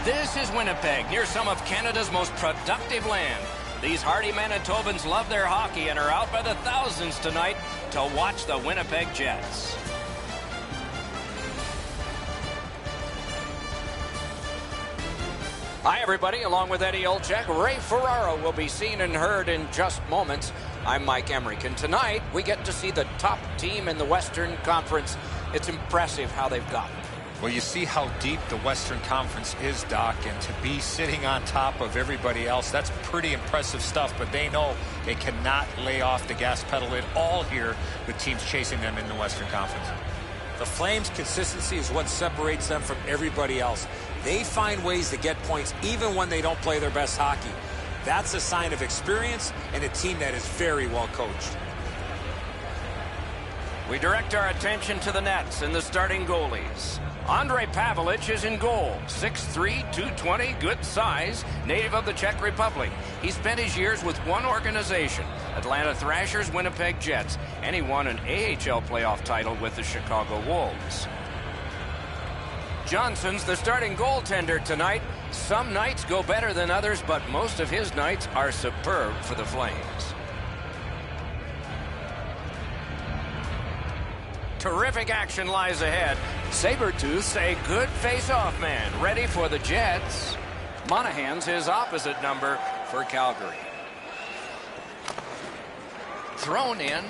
This is Winnipeg, near some of Canada's most productive land. These hardy Manitobans love their hockey and are out by the thousands tonight to watch the Winnipeg Jets. Hi, everybody. Along with Eddie Olczyk, Ray Ferraro will be seen and heard in just moments. I'm Mike Emmerich, and tonight we get to see the top team in the Western Conference. It's impressive how they've gotten. Well, you see how deep the Western Conference is, Doc, and to be sitting on top of everybody else, that's pretty impressive stuff, but they know they cannot lay off the gas pedal at all here with teams chasing them in the Western Conference. The Flames' consistency is what separates them from everybody else. They find ways to get points even when they don't play their best hockey. That's a sign of experience and a team that is very well coached. We direct our attention to the nets and the starting goalies. Andrei Pavelich is in goal. 6'3", 220, good size, native of the Czech Republic. He spent his years with one organization, Atlanta Thrashers, Winnipeg Jets, and he won an AHL playoff title with the Chicago Wolves. Johnson's the starting goaltender tonight. Some nights go better than others, but most of his nights are superb for the Flames. Terrific action lies ahead. Sabretooth's a good face-off man, ready for the Jets. Monahan's his opposite number for Calgary. Thrown in.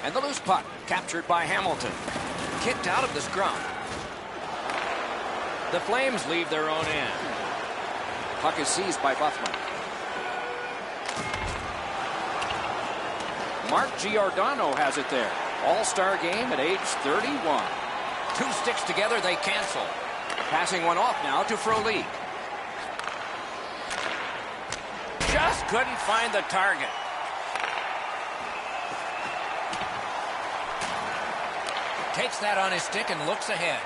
And the loose puck captured by Hamilton. Kicked out of the scrum. The Flames leave their own end. Puck is seized by Buffman. Mark Giordano has it there. All-star game at age 31. Two sticks together, they cancel. Passing one off now to Frolik. Just couldn't find the target. Takes that on his stick and looks ahead.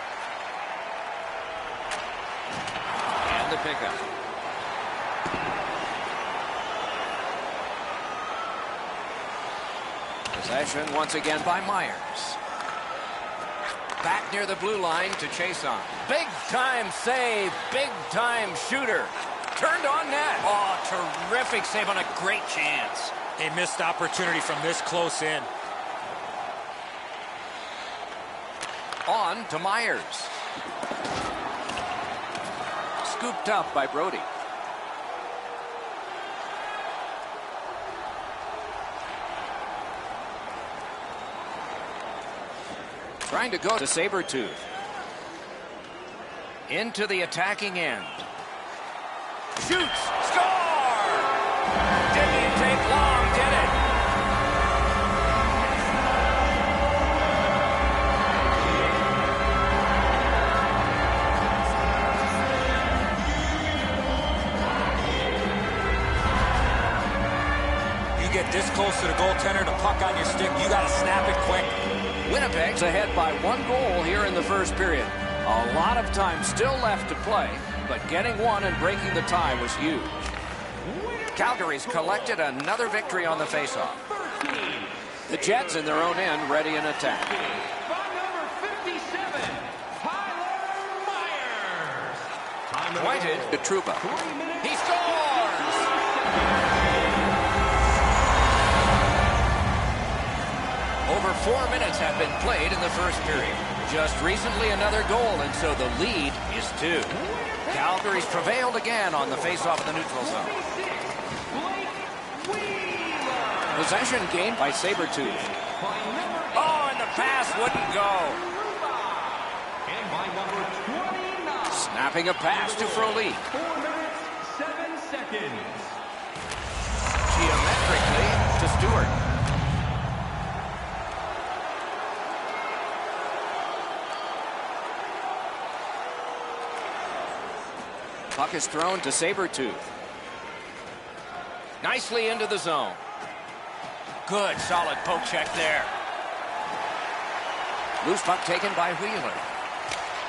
And the pickup. Possession once again by Myers. Back near the blue line to chase on. Big time save, big time shooter. Turned on net. Oh, terrific save on a great chance. A missed opportunity from this close in. On to Myers. Scooped up by Brody. Trying to go to Sabretooth. Into the attacking end. Shoots! Score! Didn't take long, did it? You get this close to the goaltender, the puck on your stick, you got to snap it quick. Winnipeg's ahead by one goal here in the first period. A lot of time still left to play, but getting one and breaking the tie was huge. Calgary's collected another victory on the faceoff. The Jets in their own end ready in attack. Pointed to Trouba. He scores! Over 4 minutes have been played in the first period. Just recently another goal, and so the lead is 2. Calgary's prevailed again on the face-off in the neutral zone. Possession gained by Sabretooth. Oh, and the pass wouldn't go. Snapping a pass to Frolik. 4 minutes, 7 seconds. Geometrically to Stewart. Puck is thrown to Sabretooth. Nicely into the zone. Good, solid poke check there. Loose puck taken by Wheeler.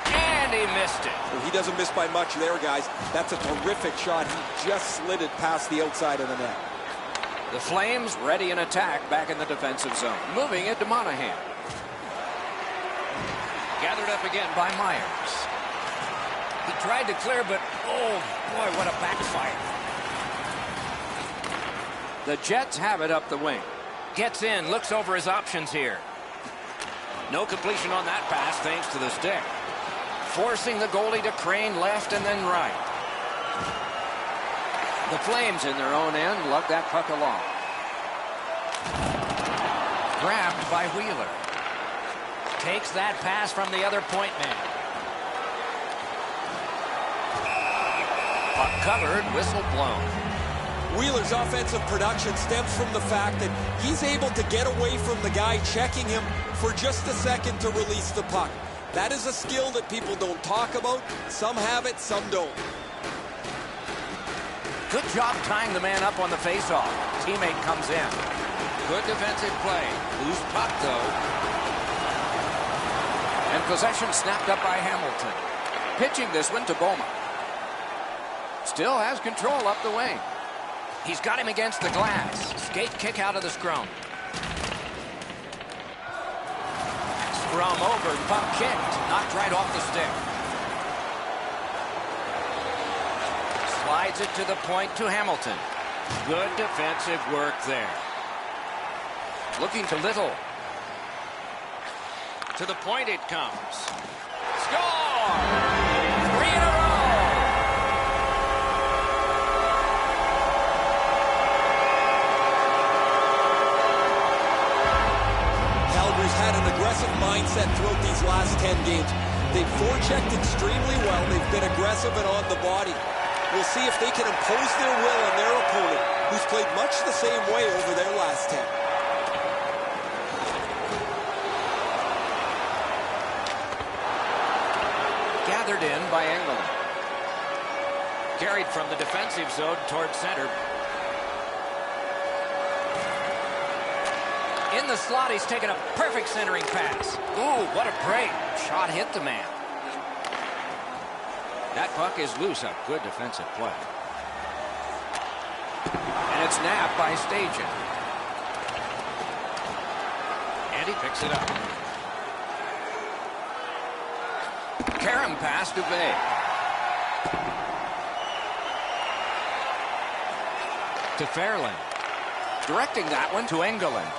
And he missed it. Well, he doesn't miss by much there, guys. That's a terrific shot. He just slid it past the outside of the net. The Flames ready in attack back in the defensive zone. Moving it to Monahan. Gathered up again by Myers. He tried to clear, but oh boy, what a backfire. The Jets have it up the wing. Gets in, looks over his options here. No completion on that pass thanks to the stick. Forcing the goalie to crane left and then right. The Flames in their own end lug that puck along. Grabbed by Wheeler. Takes that pass from the other point man. Puck covered, whistle blown. Wheeler's offensive production stems from the fact that he's able to get away from the guy checking him for just a second to release the puck. That is a skill that people don't talk about. Some have it, some don't. Good job tying the man up on the faceoff. Teammate comes in. Good defensive play. Loose puck, though. And possession snapped up by Hamilton. Pitching this one to Boma. Still has control up the wing. He's got him against the glass. Skate kick out of the scrum. Scrum over, puck kicked. Knocked right off the stick. Slides it to the point to Hamilton. Good defensive work there. Looking to Little. To the point it comes. Score! 3 in a row! Calgary's had an aggressive mindset throughout these last 10 games. They've forechecked extremely well. They've been aggressive and on the body. We'll see if they can impose their will on their opponent, who's played much the same way over their last 10. Gathered in by Engelland. Carried from the defensive zone toward center. In the slot, he's taken a perfect centering pass. Ooh, what a break. Shot hit the man. That puck is loose. A good defensive play. And it's nabbed by Stajan. And he picks it up. Karam pass to Bay. To Fairland. Directing that one to Engelland.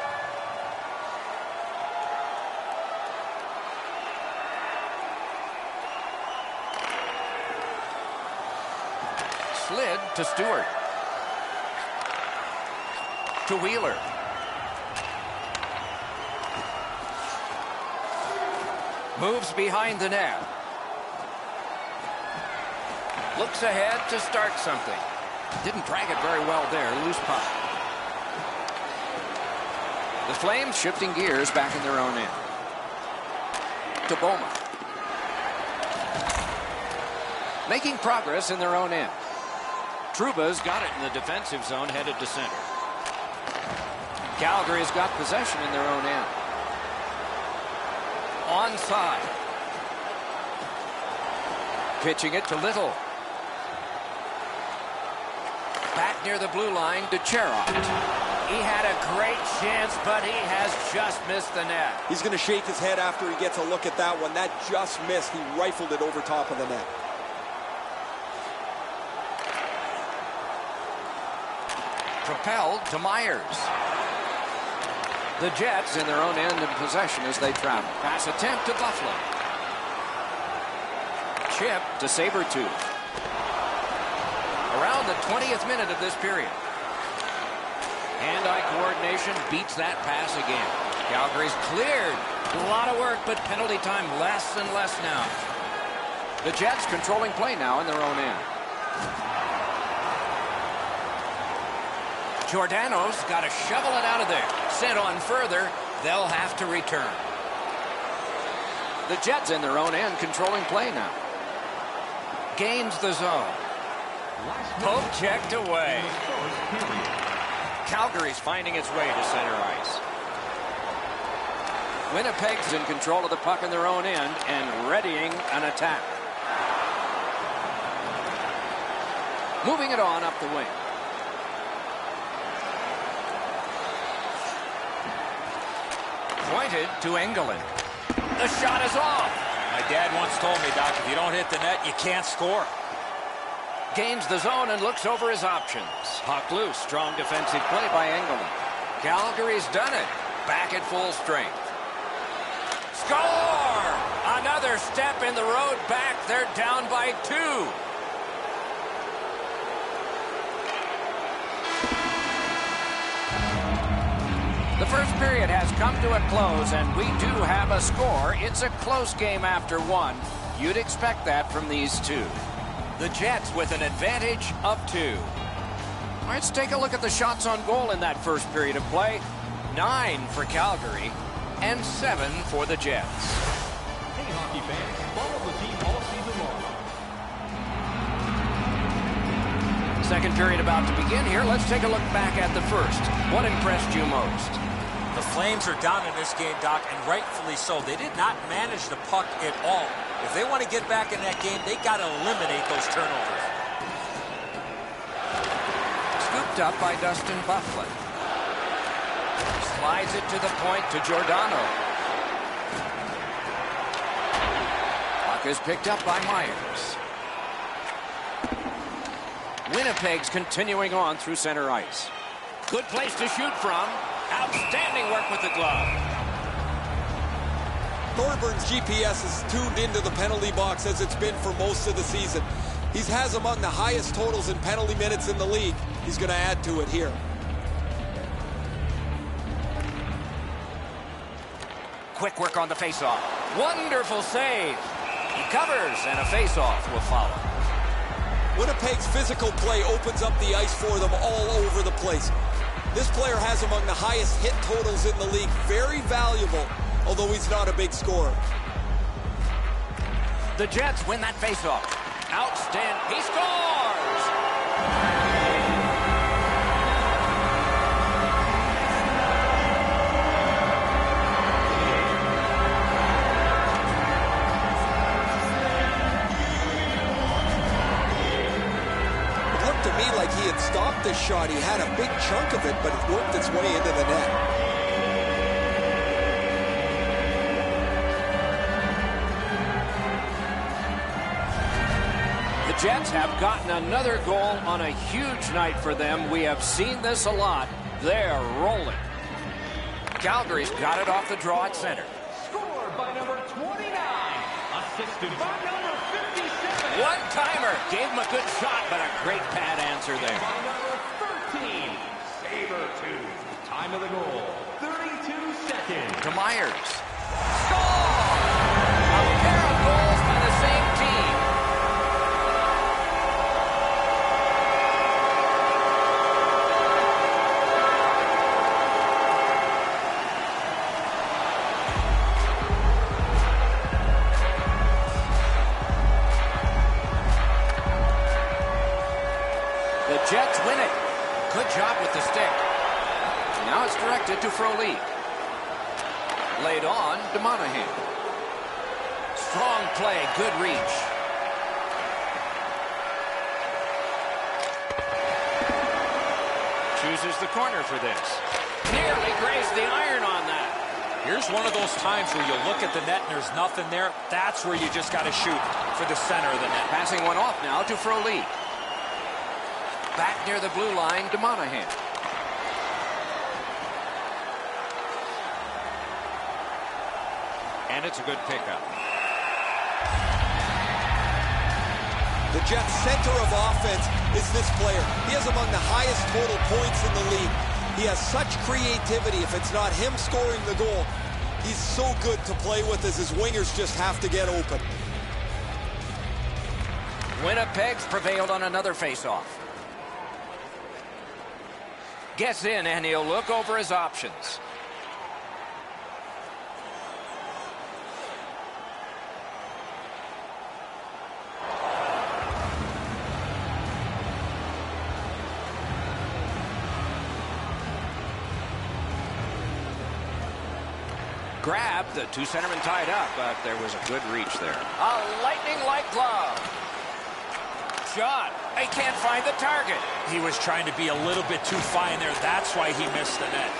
Slid to Stewart. To Wheeler. Moves behind the net. Looks ahead to start something. Didn't drag it very well there. Loose puck. The Flames shifting gears back in their own end. To Boma. Making progress in their own end. Trouba's got it in the defensive zone, headed to center. Calgary's got possession in their own end. Onside. Pitching it to Little. Back near the blue line to Cherot. He had a great chance, but he has just missed the net. He's going to shake his head after he gets a look at that one. That just missed. He rifled it over top of the net. Propelled to Myers. The Jets in their own end in possession as they travel. Pass attempt to Buffalo. Chip to Sabretooth. Around the 20th minute of this period. Hand-eye coordination beats that pass again. Calgary's cleared. A lot of work, but penalty time less and less now. The Jets controlling play now in their own end. Giordano's got to shovel it out of there. Sent on further, they'll have to return. The Jets in their own end controlling play now. Gains the zone. Poke checked away. Calgary's finding its way to center ice. Winnipeg's in control of the puck in their own end and readying an attack. Moving it on up the wing. Pointed to Engelland. The shot is off. A My dad once told me, Doc, if you don't hit the net, you can't score. Gains the zone and looks over his options. Puck loose. Strong defensive play by Engelman. Calgary's done it. Back at full strength. Score! Another step in the road back. They're down by 2. The first period has come to a close, and we do have a score. It's a close game after 1. You'd expect that from these two. The Jets with an advantage of 2. Let's take a look at the shots on goal in that first period of play. 9 for Calgary and 7 for the Jets. Hey, hockey fans, follow the team all season long. Second period about to begin here. Let's take a look back at the first. What impressed you most? The Flames are down in this game, Doc, and rightfully so. They did not manage the puck at all. If they want to get back in that game, they got to eliminate those turnovers. Scooped up by Dustin Byfuglien. Slides it to the point to Giordano. Puck is picked up by Myers. Winnipeg's continuing on through center ice. Good place to shoot from. Outstanding work with the glove. Thornburg's GPS is tuned into the penalty box as it's been for most of the season. He has among the highest totals in penalty minutes in the league. He's going to add to it here. Quick work on the faceoff. Wonderful save. He covers, and a faceoff will follow. Winnipeg's physical play opens up the ice for them all over the place. This player has among the highest hit totals in the league. Very valuable, although he's not a big scorer. The Jets win that faceoff. Outstanding. He scores! It looked to me like he had stopped this shot. He had a big chunk of it, but it worked its way into the net. The Jets have gotten another goal on a huge night for them. We have seen this a lot. They're rolling. Calgary's got it off the draw at center. Scored by number 29. Assisted by number 57. One-timer. Gave him a good shot, but a great pad answer there. By number 13. Saber 2. Time of the goal, 32 seconds. To Myers. Score! A pair of goals by the same team. The Jets win it. Good job with the stick. Now it's directed to Frolic. Laid on to Monahan. Strong play, good reach. Chooses the corner for this. Nearly grazed the iron on that. Here's one of those times where you look at the net and there's nothing there. That's where you just got to shoot for the center of the net. Passing one off now to Frolic. Back near the blue line to Monahan. And it's a good pickup. The Jets' center of offense is this player. He has among the highest total points in the league. He has such creativity. If it's not him scoring the goal, he's so good to play with as his wingers just have to get open. Winnipeg's prevailed on another faceoff. Gets in, and he'll look over his options. Grabbed, the two centermen tied up, but there was a good reach there. A lightning-like glove. Shot. He can't find the target. He was trying to be a little bit too fine there. That's why he missed the net.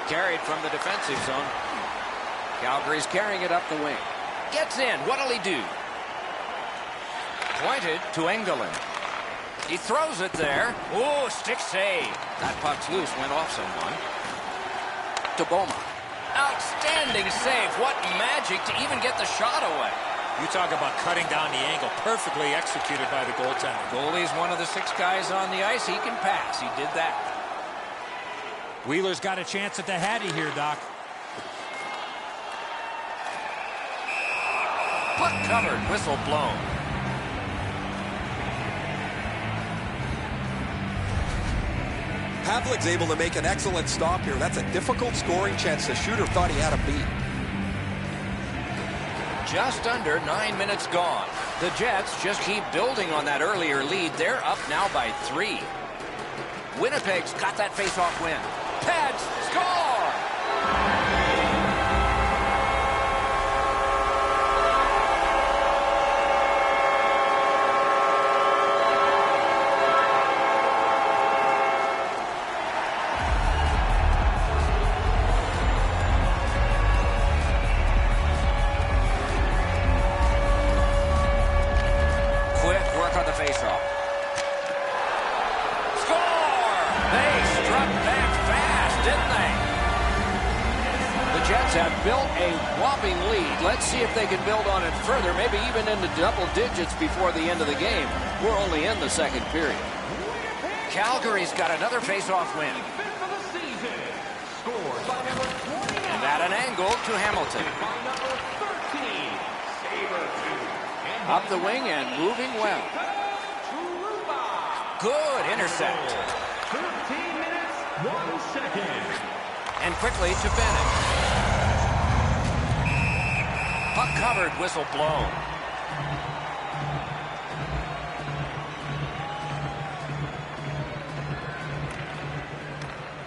Carried from the defensive zone. Calgary's carrying it up the wing. Gets in. What'll he do? Pointed to Engelland. He throws it there. Oh, stick save. That puck's loose. Went off someone. To Boma. Outstanding save. What magic to even get the shot away. You talk about cutting down the angle. Perfectly executed by the goaltender. Goalie's one of the 6 guys on the ice. He can pass. He did that. Wheeler's got a chance at the Hattie here, Doc. Puck covered. Whistle blown. Havlic's able to make an excellent stop here. That's a difficult scoring chance. The shooter thought he had a beat. Just under 9 minutes gone. The Jets just keep building on that earlier lead. They're up now by 3. Winnipeg's got that face-off win. Peds score! Let's see if they can build on it further, maybe even into double digits before the end of the game. We're only in the second period. Calgary's got another face-off win. And at an angle to Hamilton. Up the wing and moving well. Good intercept. 13 minutes, 1 second. And quickly to Bennett. Puck covered, whistle blown.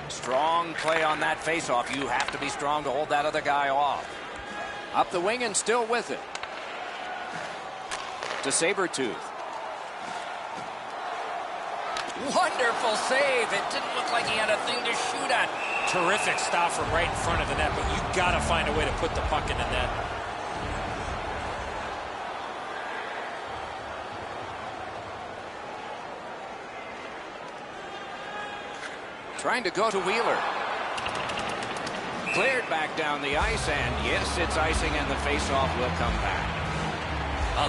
Strong play on that faceoff. You have to be strong to hold that other guy off. Up the wing and still with it. To Sabertooth. Wonderful save. It didn't look like he had a thing to shoot at. Terrific stop from right in front of the net, but you got to find a way to put the puck in the net. Trying to go to Wheeler. Cleared back down the ice, and yes, it's icing, and the faceoff will come back.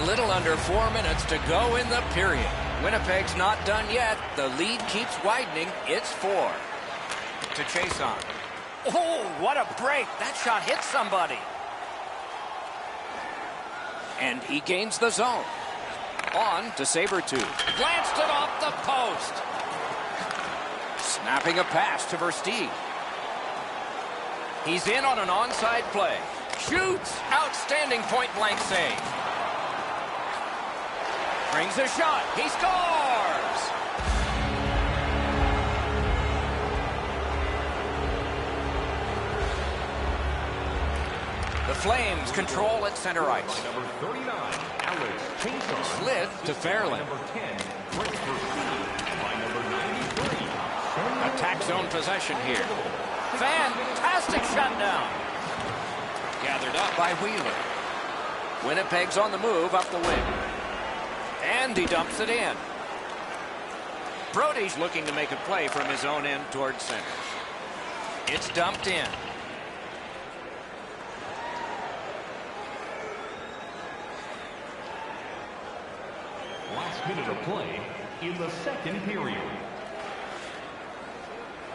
A little under 4 minutes to go in the period. Winnipeg's not done yet. The lead keeps widening. It's 4. To Chason. Oh, what a break. That shot hit somebody. And he gains the zone. On to Sabertooth. Glanced it off the post. Snapping a pass to Versteeg. He's in on an onside play. Shoots. Outstanding point-blank save. Brings a shot. He scores! The Flames control at center ice. Number 39, Alex Chason. Slid to Fairland. Number 10, Frank Versteeg. By number 93. Attack zone possession here. Fantastic shutdown. Gathered up by Wheeler. Winnipeg's on the move up the wing. And he dumps it in. Brody's looking to make a play from his own end towards center. It's dumped in. Last minute of play in the second period.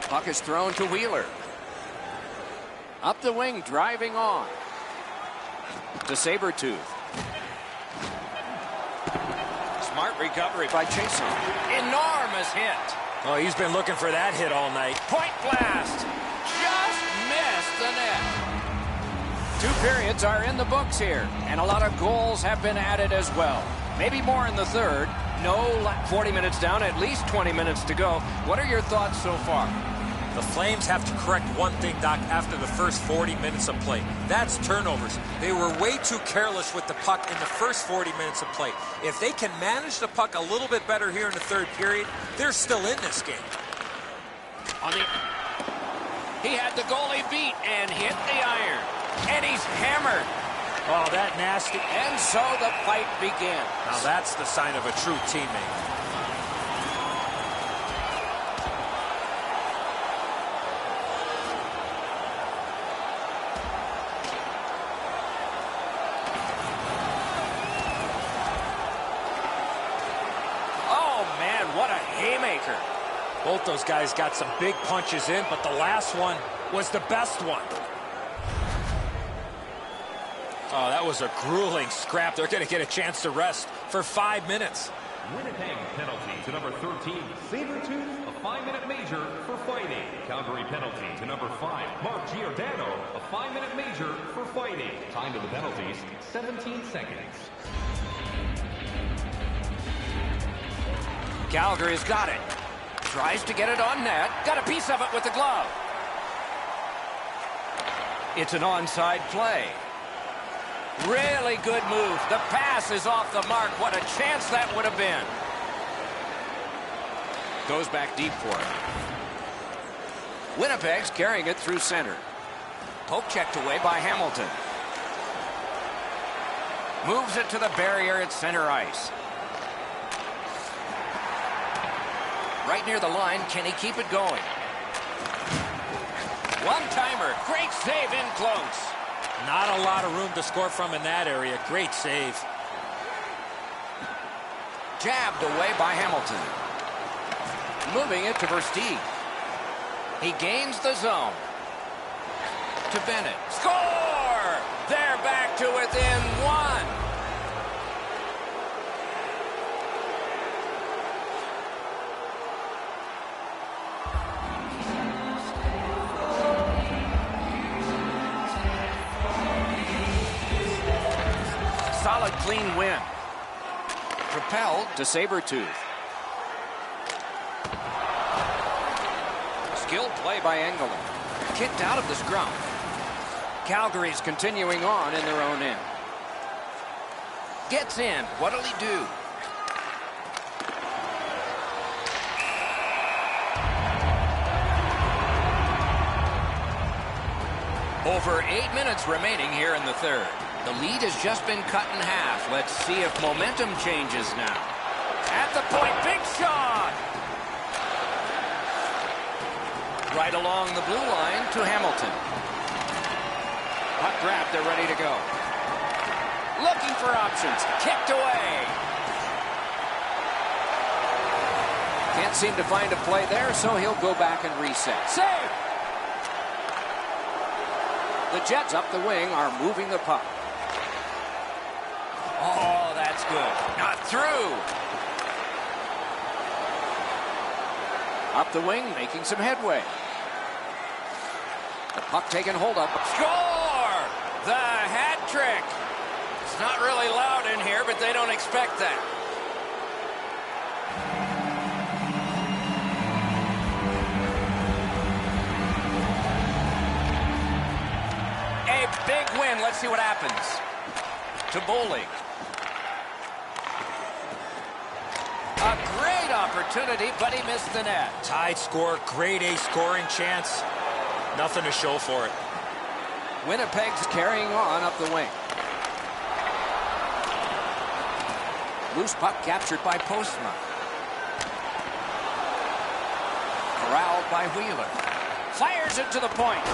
Puck is thrown to Wheeler. Up the wing, driving on. To Sabertooth. Smart recovery by Chason. Enormous hit. Oh, he's been looking for that hit all night. Point blast. Just missed the net. 2 periods are in the books here, and a lot of goals have been added as well. Maybe more in the third. No 40 minutes down, at least 20 minutes to go. What are your thoughts so far? The Flames have to correct one thing, Doc, after the first 40 minutes of play. That's turnovers. They were way too careless with the puck in the first 40 minutes of play. If they can manage the puck a little bit better here in the third period, they're still in this game. He had the goalie beat and hit the iron. And he's hammered. Oh, that nasty. And so the fight begins. Now that's the sign of a true teammate. Oh, man, what a haymaker. Both those guys got some big punches in, but the last one was the best one. Oh, that was a grueling scrap. They're going to get a chance to rest for 5 minutes. Winnipeg penalty to number 13, Sabertooth, a 5-minute major for fighting. Calgary penalty to number 5, Mark Giordano, a 5-minute major for fighting. Time to the penalties, 17 seconds. Calgary's got it. Tries to get it on net. Got a piece of it with the glove. It's an onside play. Really good move. The pass is off the mark. What a chance that would have been. Goes back deep for it. Winnipeg's carrying it through center. Poke checked away by Hamilton. Moves it to the barrier at center ice. Right near the line. Can he keep it going? One-timer. Great save in close. Not a lot of room to score from in that area. Great save. Jabbed away by Hamilton. Moving it to Versteeg. He gains the zone. To Bennett. Score! They're back to within one. Solid, clean win. Propelled to Sabertooth. Skilled play by Engelland. Kicked out of the scrum. Calgary's continuing on in their own end. Gets in. What'll he do? Over 8 minutes remaining here in the third. The lead has just been cut in half. Let's see if momentum changes now. At the point, big shot! Right along the blue line to Hamilton. Puck grab, they're ready to go. Looking for options, kicked away. Can't seem to find a play there, so he'll go back and reset. Save! The Jets up the wing are moving the puck. Oh, that's good. Not through. Up the wing, making some headway. The puck taken hold of. Score! The hat trick. It's not really loud in here, but they don't expect that. A big win. Let's see what happens. To Bowling. A great opportunity, but he missed the net. Tied score, grade A scoring chance. Nothing to show for it. Winnipeg's carrying on up the wing. Loose puck captured by Postma. Corralled by Wheeler. Fires it to the point.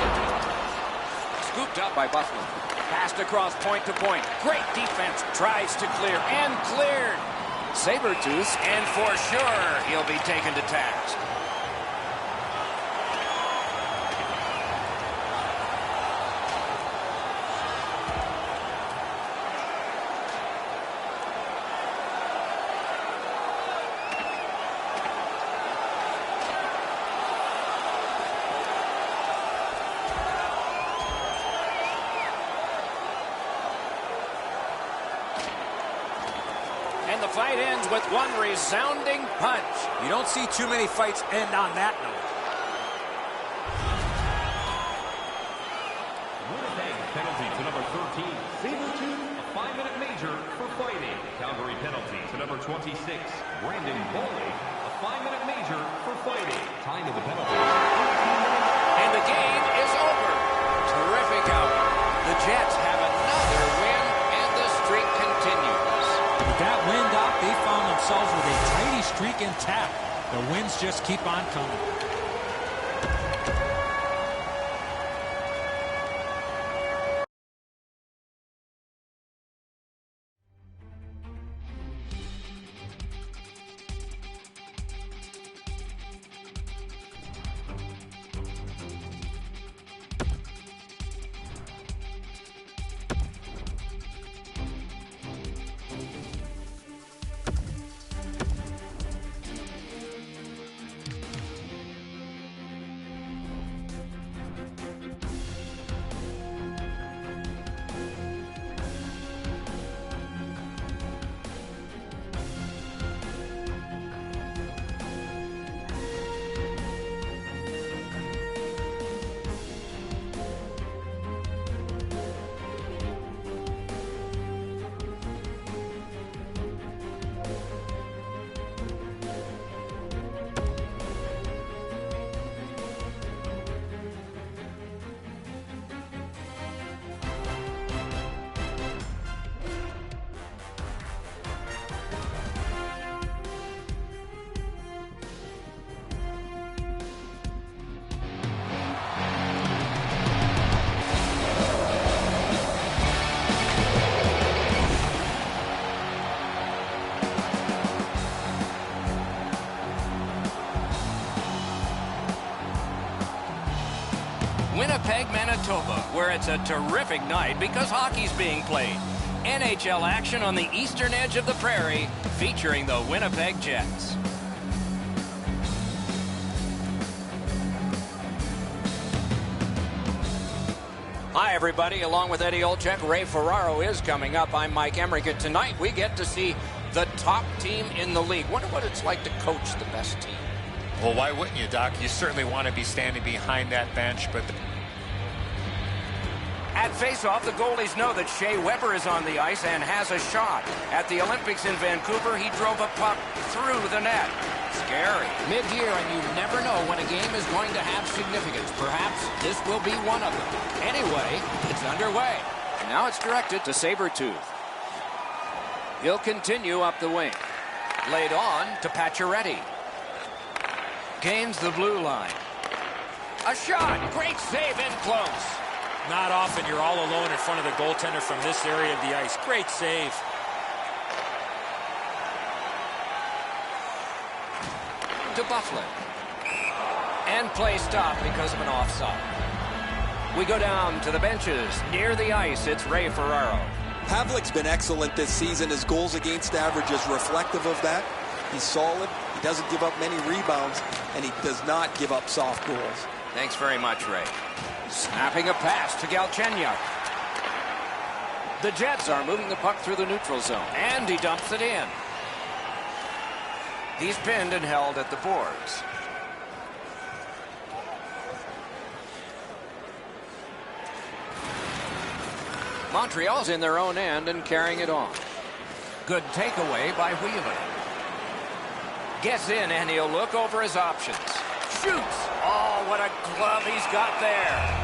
Scooped up by Buffalo. Passed across point to point. Great defense. Tries to clear and cleared. Sabertooth, and for sure he'll be taken to task. And the fight ends with one resounding punch. You don't see too many fights end on that note. Winnipeg penalty to number 13, Sabertooth, a 5-minute major for fighting. Calgary penalty to number 26, Brandon Bowling, a 5-minute major for fighting. Time to the penalty. And the game is over. Terrific out. The Jets have another win themselves with a tidy streak intact. The wins just keep on coming. Winnipeg, Manitoba, where it's a terrific night because hockey's being played. NHL action on the eastern edge of the prairie, featuring the Winnipeg Jets. Hi, everybody. Along with Eddie Olczyk, Ray Ferraro is coming up. I'm Mike Emmerich, and tonight we get to see the top team in the league. Wonder what it's like to coach the best team. Well, why wouldn't you, Doc? You certainly want to be standing behind that bench, but... At face-off, the goalies know that Shea Weber is on the ice and has a shot. At the Olympics in Vancouver, he drove a puck through the net. Scary. Mid-year, and you never know when a game is going to have significance. Perhaps this will be one of them. Anyway, it's underway. And now it's directed to Sabretooth. He'll continue up the wing. Laid on to Pacioretty. Gains the blue line. A shot. Great save in close. Not often you're all alone in front of the goaltender from this area of the ice. Great save. To Buffalo. And play stopped because of an offside. We go down to the benches. Near the ice, it's Ray Ferraro. Havlic's been excellent this season. His goals against average is reflective of that. He's solid. He doesn't give up many rebounds, and he does not give up soft goals. Thanks very much, Ray. Snapping a pass to Galchenyuk. The Jets are moving the puck through the neutral zone, and he dumps it in. He's pinned and held at the boards. Montreal's in their own end and carrying it on. Good takeaway by Wheeler. Gets in, and he'll look over his options. Shoots! Oh, what a glove he's got there.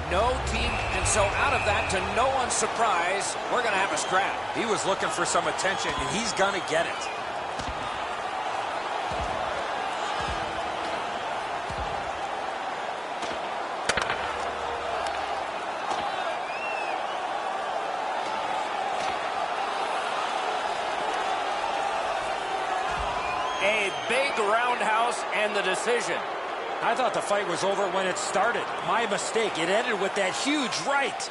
No team can so out of that, to no one's surprise, we're going to have a scrap. He was looking for some attention, and he's going to get it. A big roundhouse and the decision. I thought the fight was over when it started. My mistake. It ended with that huge right.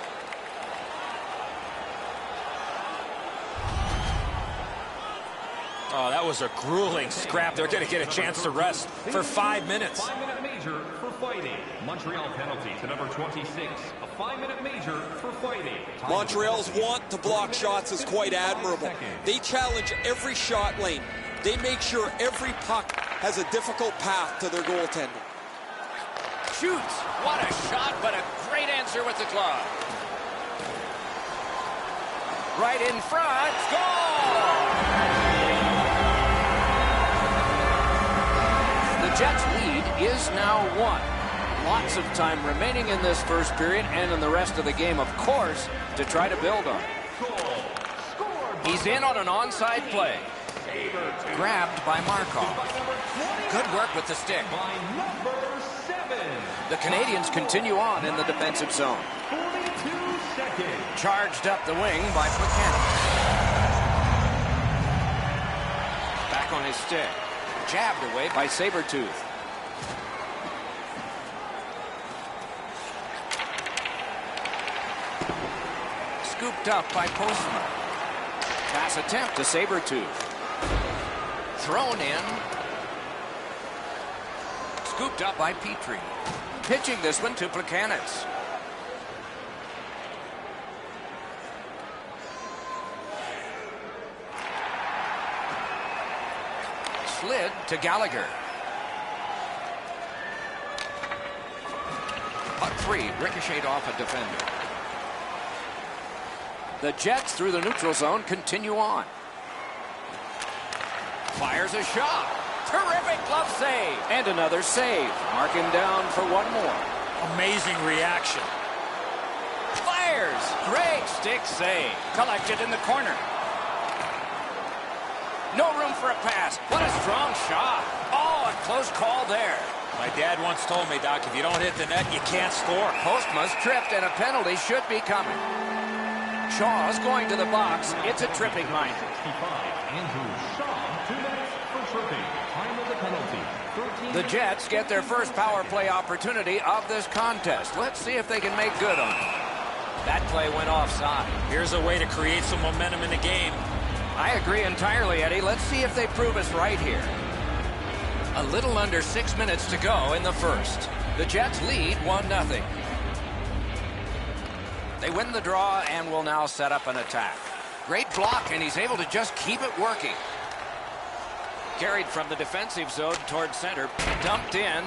Oh, that was a grueling scrap. They're going to get a chance to rest for 5 minutes. 5-minute major for fighting. Montreal penalty to number 26. A 5-minute major for fighting. Montreal's want to block shots is quite admirable. They challenge every shot lane. They make sure every puck has a difficult path to their goaltender. Shoots. What a shot, but a great answer with the glove. Right in front. Goal! The Jets' lead is now 1. Lots of time remaining in this first period and in the rest of the game, of course, to try to build on it. He's in on an onside play. Grabbed by Markov. Good work with the stick. By number 7. The Canadians continue on in the defensive zone. 42 seconds. Charged up the wing by Buchanan. Back on his stick. Jabbed away by Sabretooth. Scooped up by Postma. Pass attempt to Sabretooth. Thrown in. Scooped up by Petrie. Pitching this one to Plekanec. Slid to Gallagher. Puck free, ricocheted off a defender. The Jets through the neutral zone continue on. Fires a shot. Terrific glove save. And another save. Mark him down for one more. Amazing reaction. Fires. Great stick save. Collected in the corner. No room for a pass. What a strong shot. Oh, a close call there. My dad once told me, Doc, if you don't hit the net, you can't score. Postma's tripped and a penalty should be coming. Shaw's going to the box. It's a tripping minor. 65. Andrew Shaw, 2 minutes for tripping. Time of the penalty. 13 The Jets get their first power play opportunity of this contest. Let's see if they can make good on it. That play went offside. Here's a way to create some momentum in the game. I agree entirely, Eddie. Let's see if they prove us right here. A little under 6 minutes to go in the first. The Jets lead 1-0. They win the draw and will now set up an attack. Great block, and he's able to just keep it working. Carried from the defensive zone toward center. Dumped in.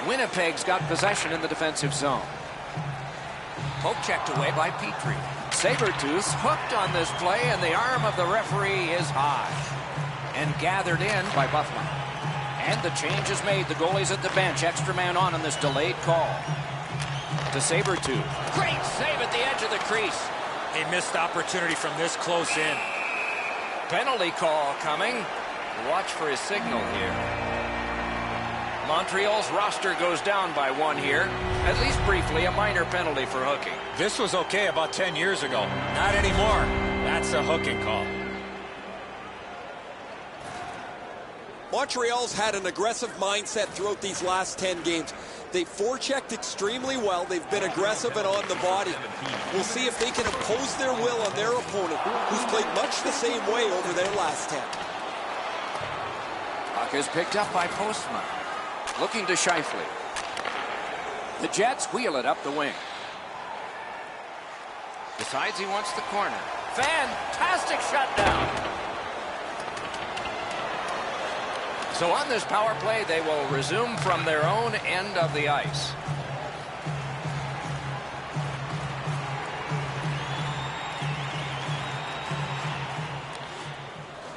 Winnipeg's got possession in the defensive zone. Poke checked away by Petrie. Sabretooth hooked on this play, and the arm of the referee is high. And gathered in by Buffman. And the change is made. The goalie's at the bench. Extra man on this delayed call. To Sabretooth. Great save at the edge of the crease. A missed opportunity from this close in. Penalty call coming. Watch for his signal here. Montreal's roster goes down by 1 here. At least briefly, a minor penalty for hooking. This was okay about 10 years ago. Not anymore. That's a hooking call. Montreal's had an aggressive mindset throughout these last 10 games. They've forechecked extremely well. They've been aggressive and on the body. We'll see if they can impose their will on their opponent, who's played much the same way over their last 10. Puck is picked up by Postma. Looking to Scheifele. The Jets wheel it up the wing. Decides he wants the corner. Fantastic shutdown. So on this power play, they will resume from their own end of the ice.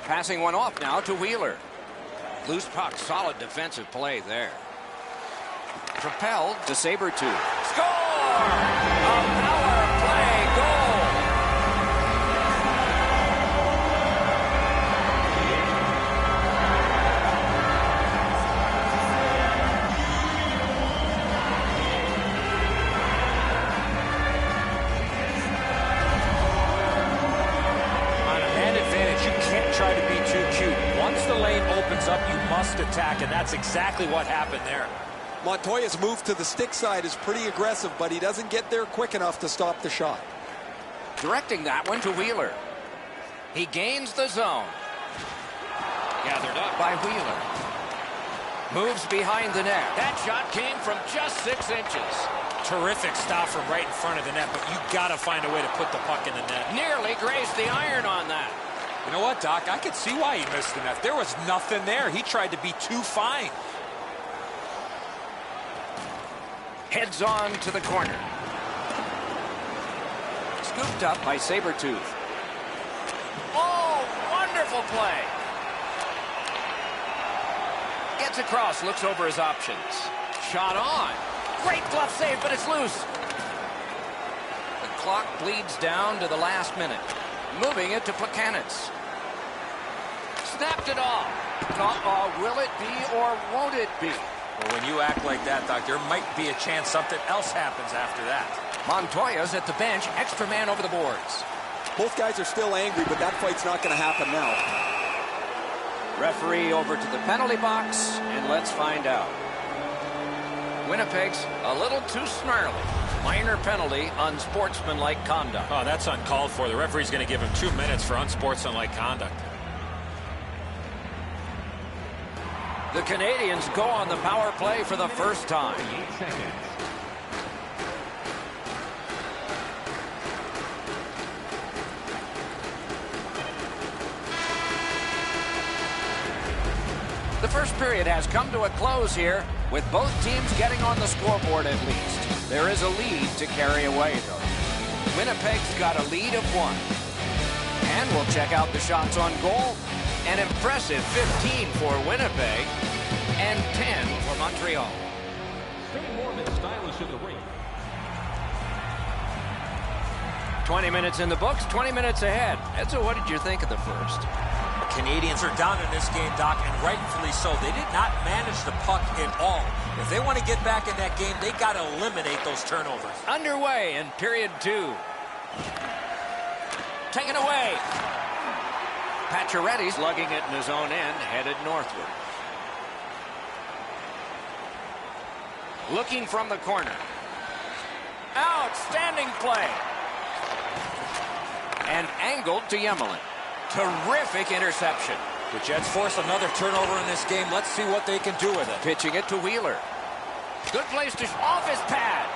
Passing one off now to Wheeler. Loose puck, solid defensive play there. Propelled to Sabretooth. Score! A power play goal! Try to be too cute. Once the lane opens up, you must attack, and that's exactly what happened there. Montoya's move to the stick side is pretty aggressive, but he doesn't get there quick enough to stop the shot. Directing that one to Wheeler. He gains the zone. Gathered up by Wheeler. Moves behind the net. That shot came from just 6 inches. Terrific stop from right in front of the net, but you got to find a way to put the puck in the net. Nearly grazed the iron on that. You know what, Doc? I could see why he missed the net. There was nothing there. He tried to be too fine. Heads on to the corner. Scooped up by Sabretooth. Oh, wonderful play. Gets across, looks over his options. Shot on. Great glove save, but it's loose. The clock bleeds down to the last minute. Moving it to Plekanec. Snapped it off. Will it be or won't it be? Well, when you act like that, Doc, there might be a chance something else happens after that. Montoya's at the bench. Extra man over the boards. Both guys are still angry, but that fight's not going to happen now. Referee over to the penalty box, and let's find out. Winnipeg's a little too snarly. Minor penalty, unsportsmanlike conduct. Oh, that's uncalled for. The referee's going to give him 2 minutes for unsportsmanlike conduct. The Canadiens go on the power play for the first time. 8 seconds. The first period has come to a close here, with both teams getting on the scoreboard at least. There is a lead to carry away, though. Winnipeg's got a lead of 1. And we'll check out the shots on goal. An impressive 15 for Winnipeg and 10 for Montreal. Stay warm and stylish in the ring. 20 minutes in the books, 20 minutes ahead. Edzo, what did you think of the first? Canadians are down in this game, Doc, and rightfully so. They did not manage the puck at all. If they want to get back in that game, they got to eliminate those turnovers. Underway in period 2. Taken away. Pacioretty's lugging it in his own end, headed northward. Looking from the corner. Outstanding play. And angled to Yemelin. Terrific interception. The Jets force another turnover in this game. Let's see what they can do with it. Pitching it to Wheeler. Good place to off his pad.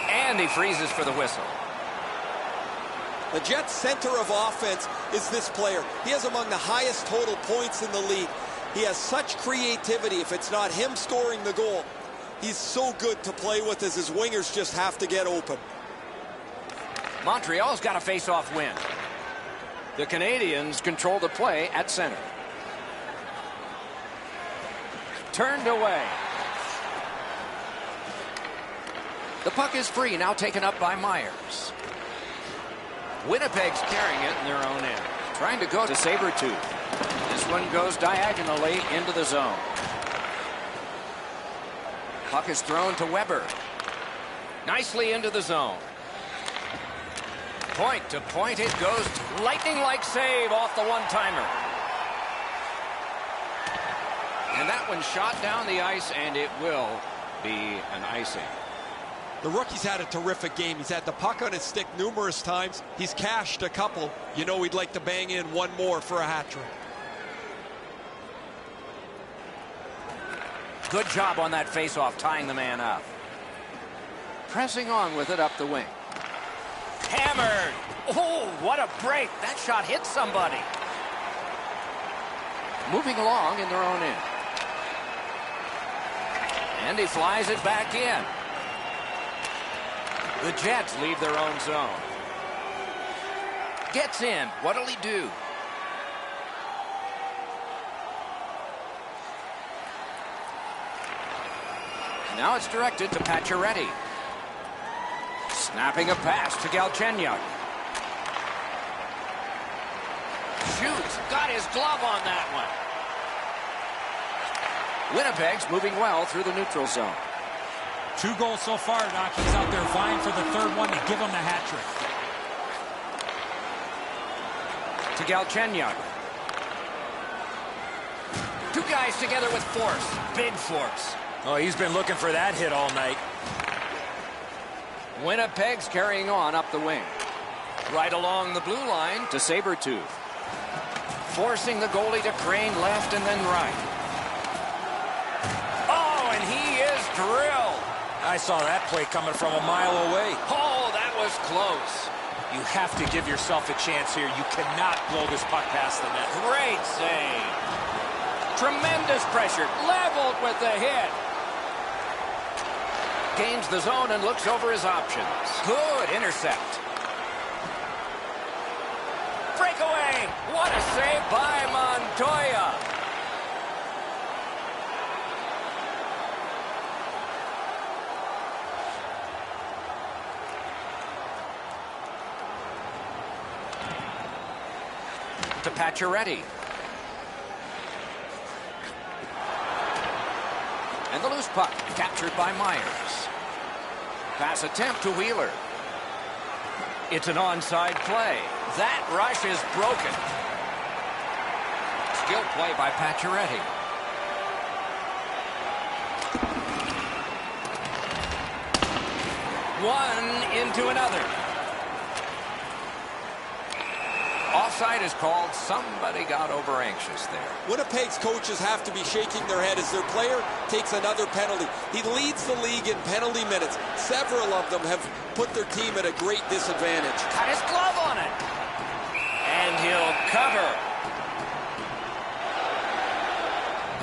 And he freezes for the whistle. The Jets' center of offense is this player. He has among the highest total points in the league. He has such creativity. If it's not him scoring the goal, he's so good to play with as his wingers just have to get open. Montreal's got a face-off win. The Canadiens control the play at center. Turned away. The puck is free, now taken up by Myers. Winnipeg's carrying it in their own end. Trying to go to Sabretooth. This one goes diagonally into the zone. Puck is thrown to Weber. Nicely into the zone. Point to point it goes. Lightning-like save off the one-timer. And that one shot down the ice, and it will be an icing. The rookie's had a terrific game. He's had the puck on his stick numerous times. He's cashed a couple. You know he'd like to bang in one more for a hat trick. Good job on that faceoff, tying the man up. Pressing on with it up the wing. Hammered. Oh, what a break. That shot hit somebody. Moving along in their own end. And he flies it back in. The Jets leave their own zone. Gets in. What'll he do? Now it's directed to Pacioretty. Snapping a pass to Galchenyuk. Shoots. Got his glove on that one. Winnipeg's moving well through the neutral zone. 2 goals so far, Doc. He's out there vying for the third one to give him the hat trick. To Galchenyuk. 2 guys together with force. Big force. Oh, he's been looking for that hit all night. Winnipeg's carrying on up the wing. Right along the blue line to Sabretooth. Forcing the goalie to crane left and then right. Oh, and he is drilled. I saw that play coming from a mile away. Oh, that was close. You have to give yourself a chance here. You cannot blow this puck past the net. Great save. Tremendous pressure. Leveled with the hit. Gains the zone and looks over his options. Good intercept. Breakaway. What a save by Montoya. to Pacioretty. And the loose puck captured by Myers. Pass attempt to Wheeler. It's an onside play. That rush is broken. Skill play by Pacioretty. One into another. Offside is called. Somebody got over anxious there. Winnipeg's coaches have to be shaking their head as their player takes another penalty. He leads the league in penalty minutes. Several of them have put their team at a great disadvantage. Cut his glove on it. And he'll cover.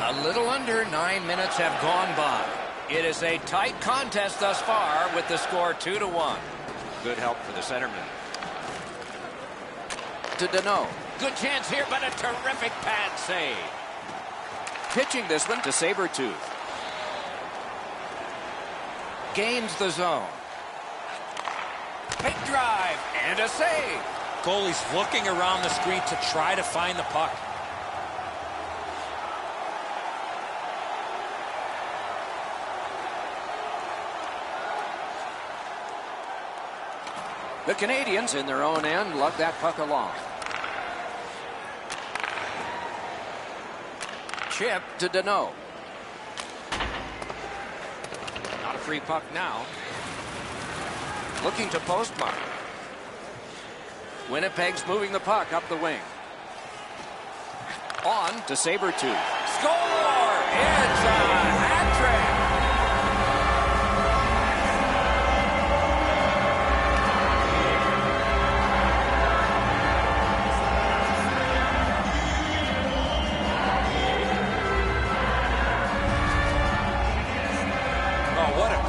A little under 9 minutes have gone by. It is a tight contest thus far with the score 2-1. Good help for the centerman. To Danault. Good chance here, but a terrific pad save. Pitching this one to Sabretooth. Gains the zone. Big drive and a save. Goalie's looking around the screen to try to find the puck. The Canadians in their own end lug that puck along. Chip to Danault. Not a free puck now. Looking to postmark. Winnipeg's moving the puck up the wing. On to Sabretooth. Score! It's a hat trick!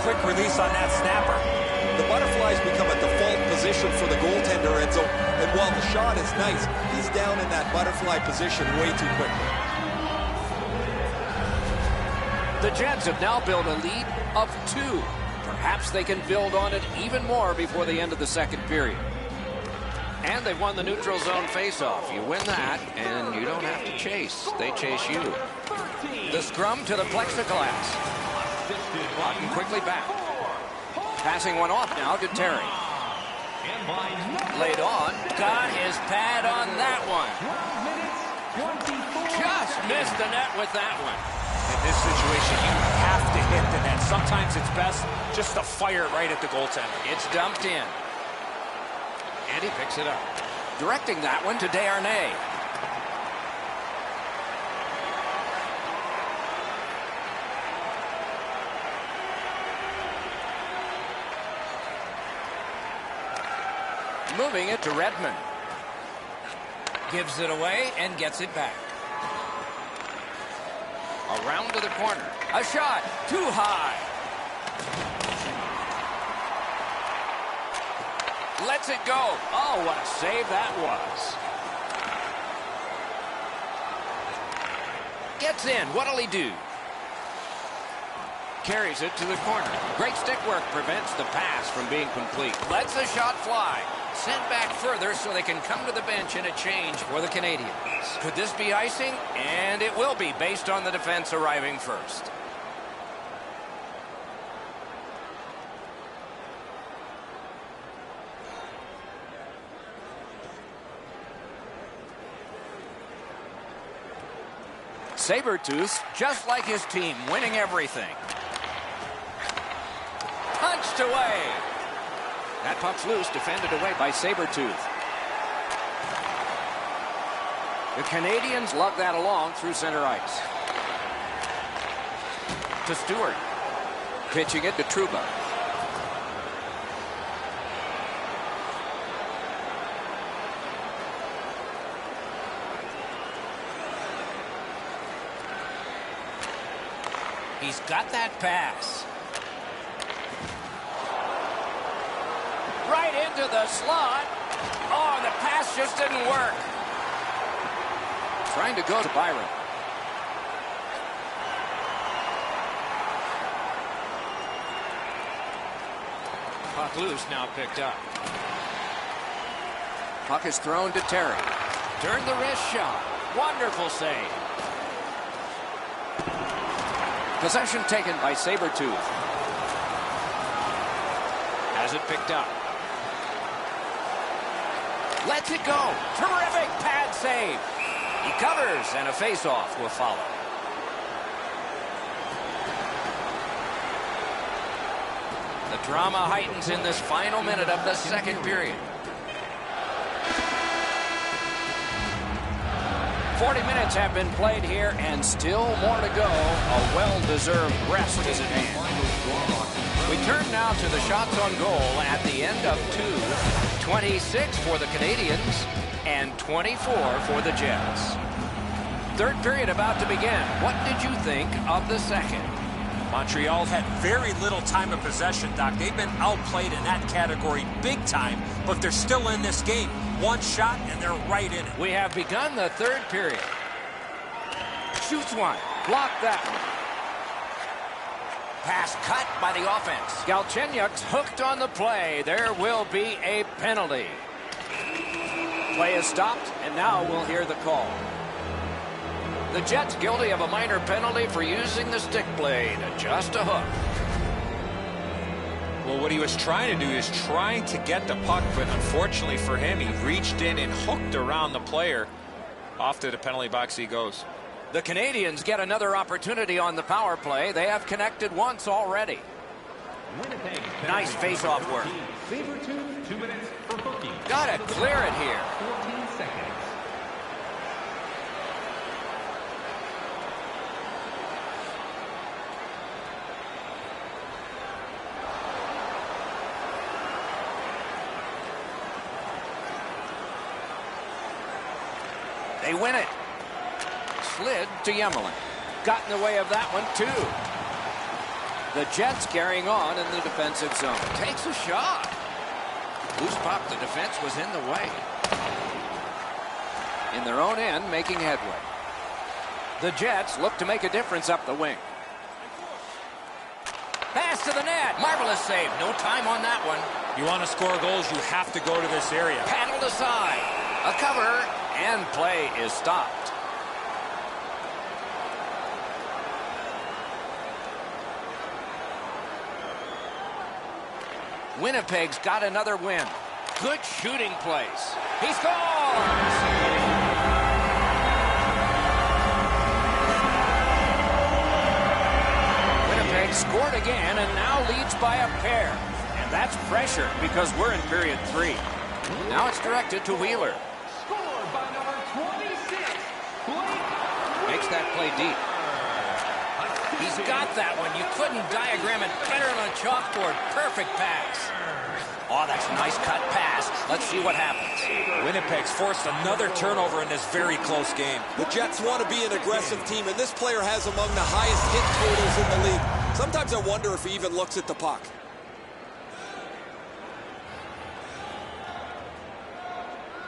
Quick release on that snapper. The butterflies become a default position for the goaltender, Enzo. And while the shot is nice, he's down in that butterfly position way too quickly. The Jets have now built a lead of 2. Perhaps they can build on it even more before the end of the second period. And they've won the neutral zone faceoff. You win that, and you don't have to chase. They chase you. The scrum to the plexiglass. Walking quickly back. Passing one off now to Terry. Laid on. Got his pad on that one. Just missed the net with that one. In this situation, you have to hit the net. Sometimes it's best just to fire it right at the goaltender. It's dumped in. And he picks it up. Directing that one to Desharnais. Moving it to Redmond. Gives it away and gets it back. Around to the corner. A shot. Too high. Lets it go. Oh, what a save that was. Gets in. What'll he do? Carries it to the corner. Great stick work prevents the pass from being complete. Lets the shot fly. Sent back further so they can come to the bench in a change for the Canadians. Could this be icing? And it will be based on the defense arriving first. Sabretooth, just like his team, winning everything. Punched away. That puck's loose, defended away by Sabretooth. The Canadians lug that along through center ice. To Stewart. Pitching it to Trouba. He's got that pass. Right into the slot. Oh, the pass just didn't work. Trying to go to Byron. Puck loose, now picked up. Puck is thrown to Terry. Turned the wrist shot. Wonderful save. Possession taken by Sabretooth. Has it picked up. Lets it go. Terrific pad save. He covers, and a face-off will follow. The drama heightens in this final minute of the second period. 40 minutes have been played here, and still more to go. A well-deserved rest is at hand. We turn now to the shots on goal at the end of 2. 26 for the Canadians and 24 for the Jets. Third period about to begin. What did you think of the second? Montreal had very little time of possession, Doc. They've been outplayed in that category big time, but they're still in this game. One shot, and they're right in it. We have begun the third period. Shoots one. Blocked that one. Pass cut by the offense. Galchenyuk's hooked on the play. There will be a penalty. Play is stopped, and now we'll hear the call. The Jets guilty of a minor penalty for using the stick blade. Just a hook. Well, what he was trying to do is trying to get the puck, but unfortunately for him, he reached in and hooked around the player. Off to the penalty box he goes. The Canadians get another opportunity on the power play. They have connected once already. Nice face-off work. Sabretooth, 2 minutes for hooking. Got to clear it here. 14 seconds. They win it. Slid to Yemelin. Got in the way of that one, too. The Jets carrying on in the defensive zone. Takes a shot. Loose puck. The defense was in the way. In their own end, making headway. The Jets look to make a difference up the wing. Pass to the net. Marvelous save. No time on that one. You want to score goals, you have to go to this area. Paddled aside. A cover. And play is stopped. Winnipeg's got another win. Good shooting place. He scores! Winnipeg scored again and now leads by a pair. And that's pressure because we're in period 3. Now it's directed to Wheeler. Makes that play deep. He's got that one. You couldn't diagram it better on a chalkboard. Perfect pass. Oh, that's a nice cut pass. Let's see what happens. Winnipeg's forced another turnover in this very close game. The Jets want to be an aggressive team, and this player has among the highest hit totals in the league. Sometimes I wonder if he even looks at the puck.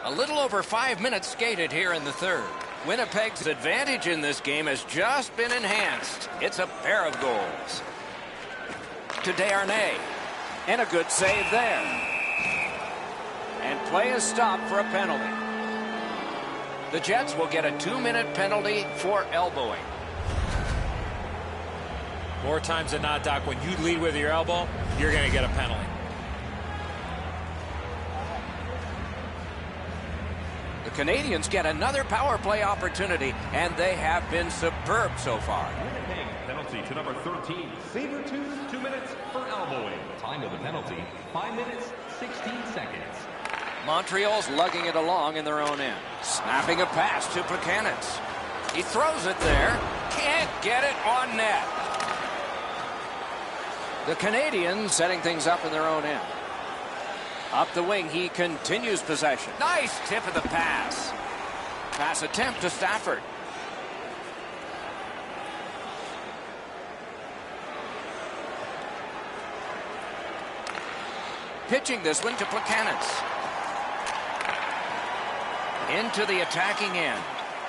A little over 5 minutes skated here in the third. Winnipeg's advantage in this game has just been enhanced. It's a pair of goals. To Desharnais. And a good save there. And play is stopped for a penalty. The Jets will get a 2-minute penalty for elbowing. More times than not, Doc, when you lead with your elbow, you're going to get a penalty. The Canadians get another power play opportunity, and they have been superb so far. Winnipeg penalty to number 13. Sabretooth, 2 minutes for elbowing. Time of the penalty, 5 minutes, 16 seconds. Montreal's lugging it along in their own end. Snapping a pass to Plekanec. He throws it there. Can't get it on net. The Canadians setting things up in their own end. Up the wing, he continues possession. Nice tip of the pass. Pass attempt to Stafford. Pitching this one to Plekanec. Into the attacking end.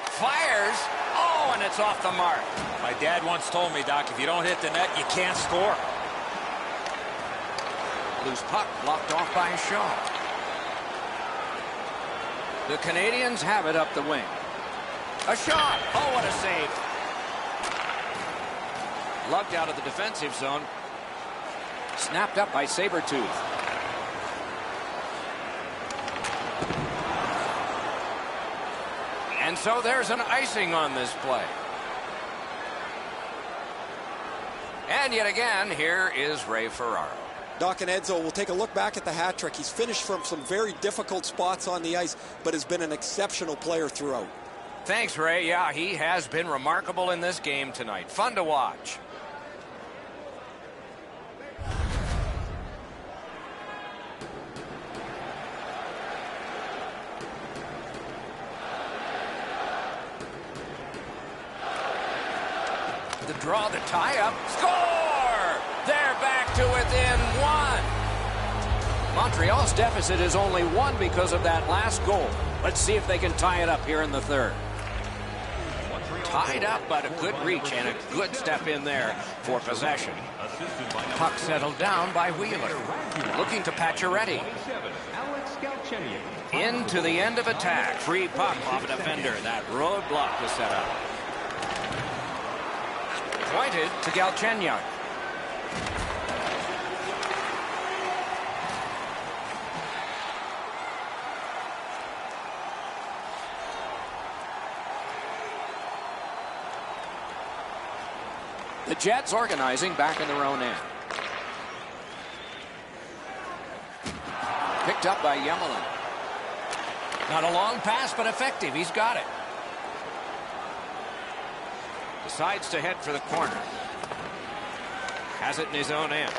Fires. Oh, and it's off the mark. My dad once told me, Doc, if you don't hit the net, you can't score. Loose puck blocked off by Shaw. The Canadians have it up the wing. A shot. Oh, what a save. Lugged out of the defensive zone. Snapped up by Sabretooth. And so there's an icing on this play. And yet again, here is Ray Ferraro. Doc and Edzo will take a look back at the hat trick. He's finished from some very difficult spots on the ice, but has been an exceptional player throughout. Thanks, Ray. Yeah, he has been remarkable in this game tonight. Fun to watch. The draw, the tie-up. Score! They're back to within one. Montreal's deficit is only one because of that last goal. Let's see if they can tie it up here in the third. Tied up, but a good reach and a good step in there for possession. Puck settled down by Wheeler. Looking to Pacioretty. Into the end of attack. Free puck off a defender. That roadblock was set up. Pointed to Galchenyuk. The Jets organizing back in their own end. Picked up by Yemelin. Not a long pass, but effective. He's got it. Decides to head for the corner. Has it in his own end.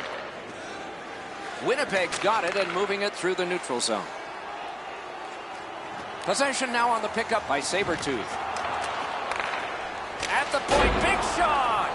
Winnipeg's got it and moving it through the neutral zone. Possession now on the pickup by Sabretooth. At the point, big shot!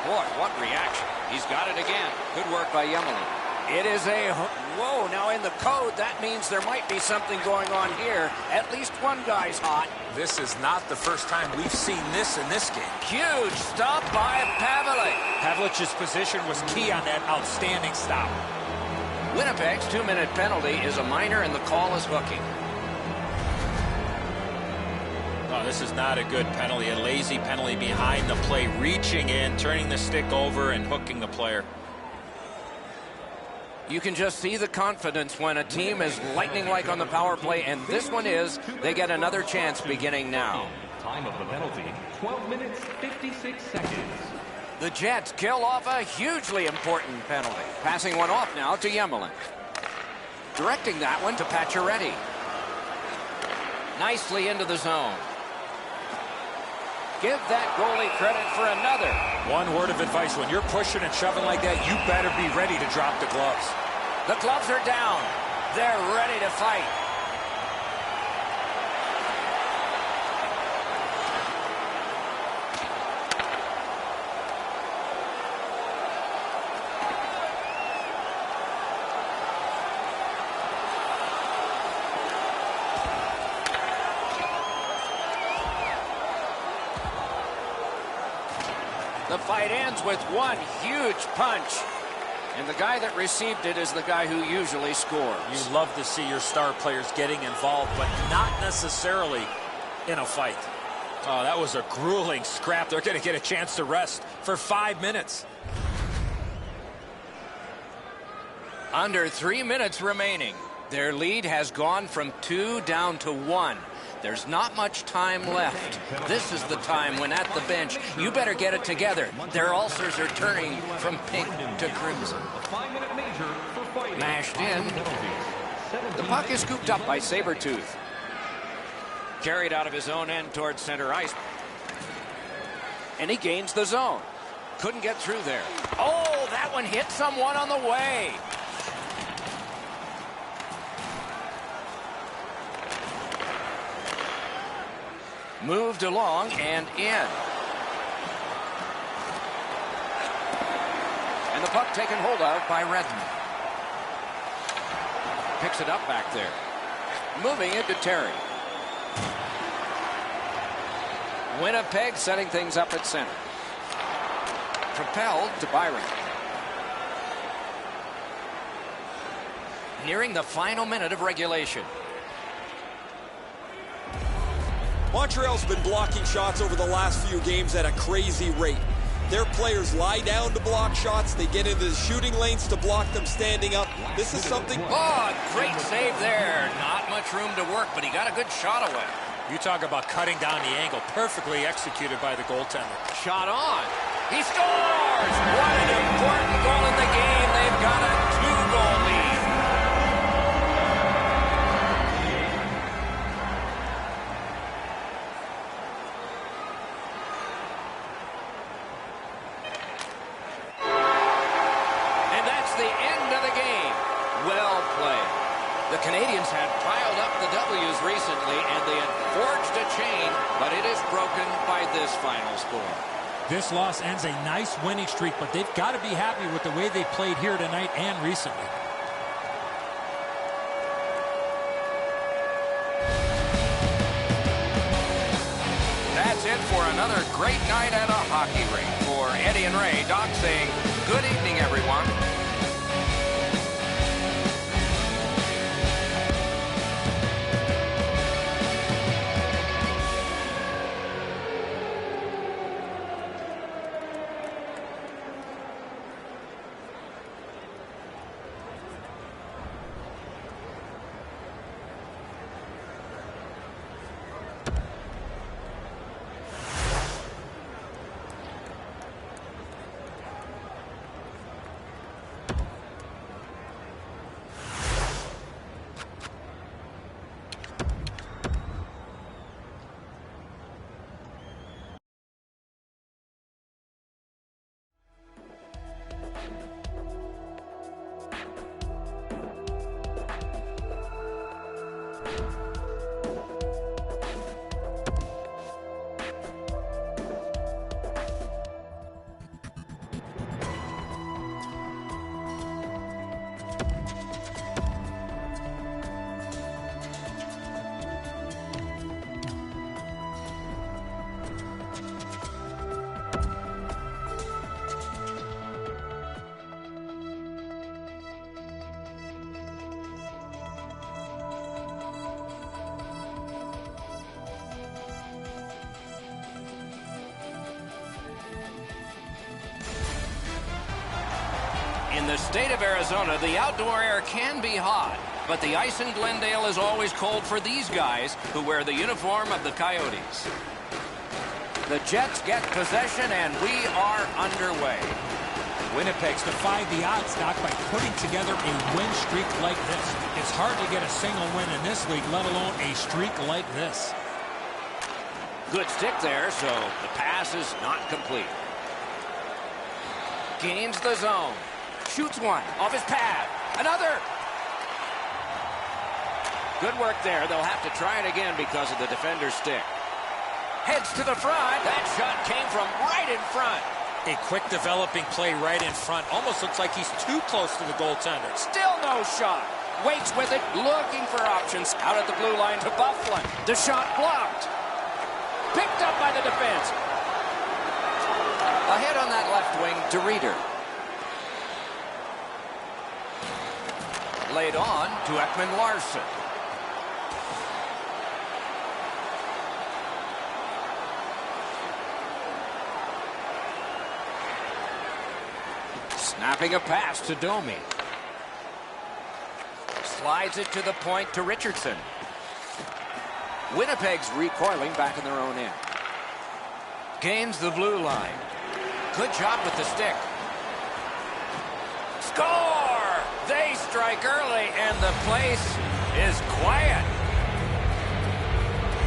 Boy, what reaction. He's got it again. Good work by Yemelin. It is a... Whoa, now in the code, that means there might be something going on here. At least one guy's hot. This is not the first time we've seen this in this game. Huge stop by Pavelec. Pavlic's position was key on that outstanding stop. Winnipeg's 2-minute penalty is a minor, and the call is hooking. Oh, this is not a good penalty. A lazy penalty behind the play, reaching in, turning the stick over, and hooking the player. You can just see the confidence when a team is lightning-like on the power play, and this one is. They get another chance beginning now. Time of the penalty, 12 minutes, 56 seconds. The Jets kill off a hugely important penalty. Passing one off now to Yemelin. Directing that one to Pacioretty. Nicely into the zone. Give that goalie credit for another. One word of advice, when you're pushing and shoving like that, you better be ready to drop the gloves. The gloves are down. They're ready to fight. The fight ends with one huge punch. And the guy that received it is the guy who usually scores. You love to see your star players getting involved, but not necessarily in a fight. Oh, that was a grueling scrap. They're going to get a chance to rest for 5 minutes. Under 3 minutes remaining. Their lead has gone from 2 down to 1. There's not much time left. This is the time when at the bench, you better get it together. Their ulcers are turning from pink to crimson. Mashed in. The puck is scooped up by Sabretooth. Carried out of his own end towards center ice. And he gains the zone. Couldn't get through there. Oh, that one hit someone on the way. Moved along and in. And the puck taken hold of by Redmond. Picks it up back there. Moving into Terry. Winnipeg setting things up at center. Propelled to Byron. Nearing the final minute of regulation. Montreal's been blocking shots over the last few games at a crazy rate. Their players lie down to block shots. They get into the shooting lanes to block them standing up. This is something... Oh, great save there. Not much room to work, but he got a good shot away. You talk about cutting down the angle. Perfectly executed by the goaltender. Shot on. He scores! What an important goal in the game. They've got a 2-goal lead. And that's the end of the game. Well played. The Canadians had piled up the W's recently, and they had forged a chain, but it is broken by this final score. This loss ends a nice winning streak, but they've got to be happy with the way they played here tonight and recently. That's it for another great night at a hockey rink. For Eddie and Ray, Doc saying good evening, everyone. In the state of Arizona, the outdoor air can be hot, but the ice in Glendale is always cold for these guys who wear the uniform of the Coyotes. The Jets get possession, and we are underway. Winnipeg's defied the odds, Doc, by putting together a win streak like this. It's hard to get a single win in this league, let alone a streak like this. Good stick there, so the pass is not complete. Gains the zone. Shoots one off his pad. Another. Good work there. They'll have to try it again because of the defender's stick. Heads to the front. That shot came from right in front. A quick developing play right in front. Almost looks like he's too close to the goaltender. Still no shot. Waits with it, looking for options. Out at the blue line to Bufflin. The shot blocked. Picked up by the defense. Ahead on that left wing to Reeder. Laid on to Ekman-Larsson. Snapping a pass to Domi. Slides it to the point to Richardson. Winnipeg's recoiling back in their own end. Gains the blue line. Good job with the stick. Score! They strike early, and the place is quiet.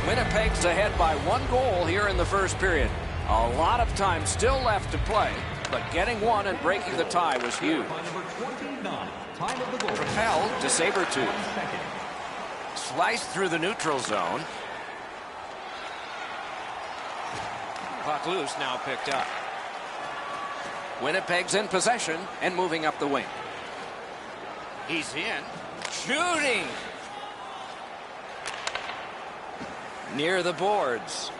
Winnipeg's ahead by 1 goal here in the first period. A lot of time still left to play, but getting one and breaking the tie was huge. Propelled to Sabertooth. Sliced through the neutral zone. Puck loose, now picked up. Winnipeg's in possession and moving up the wing. He's in. Shooting. Near the boards.